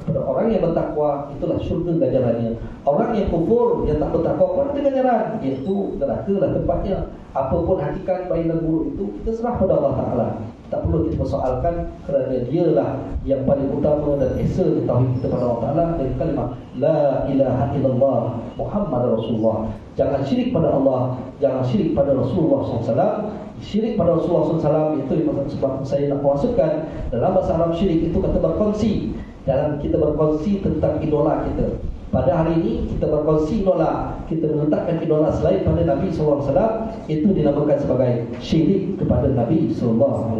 Kepada orang yang bertakwa, itulah syurga ganjarannya. Orang yang kufur, yang tak bertakwa, apa ada ganjaran? Iaitu neraka lah tempatnya. Apapun hakikat baik dan buruk itu, kita serah pada Allah Ta'ala. Tak perlu kita persoalkan, kerana dialah yang paling utama dan esa tauhid kita pada Allah Ta'ala. Dan kalimah La ilaha illallah Muhammad Rasulullah. Jangan syirik pada Allah, jangan syirik pada Rasulullah SAW. Syirik pada Rasulullah SAW itu sebab saya nak maksudkan, dalam bahasa Arab syirik itu kata berkongsi. Dalam kita berkongsi tentang idola kita. Pada hari ini kita berkongsi idola, kita meletakkan idola selain pada Nabi SAW, itu dinamakan sebagai syirik kepada Nabi SAW.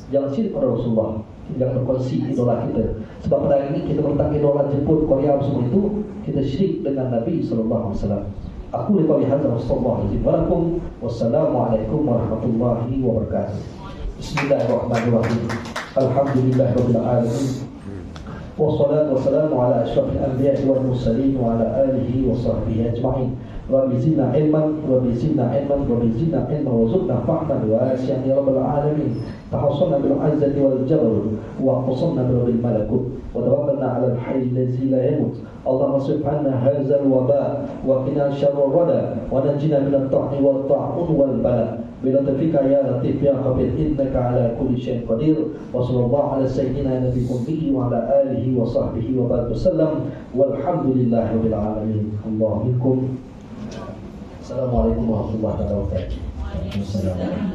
Jangan syirik pada Rasulullah, jangan berkongsi idola kita. Sebab pada hari ini kita meletakkan idola Jepun, Korea semua itu, kita syirik dengan Nabi SAW. Aku lihat hadza wassalamualaikum warahmatullahi wabarakatuh. Bismillahirrahmanirrahim. Alhamdulillahirabbil alamin. Wassalatu wassalamu ala asyrafil anbiya'i wal mursalin wa ala alihi wa sahbihi ajma'in. Rabbi zidna ilman, Rabbi zidna ilman, Rabbi zidna ilman warzuqna fahman wasi'an ya rabbal alamin. Tahassalna bil 'izzati wal jabr wa qasamna bil malakut wa tawakkалna 'ala al hayy allazi la yamut. Allahumma subhana hadzal waba wa qina syarra rada wa najina min at-ta'i wal ta'un wal bala. Bila tafika ya latif ya khabir innaka ala kulli syai'in qadir. Wa sallallahu ala sayyidina nabiyyin bihi wa ala alihi wa sahbihi wa barik wasallam. Walhamdulillahi rabbil alamin. Assalamualaikum warahmatullahi wabarakatuh.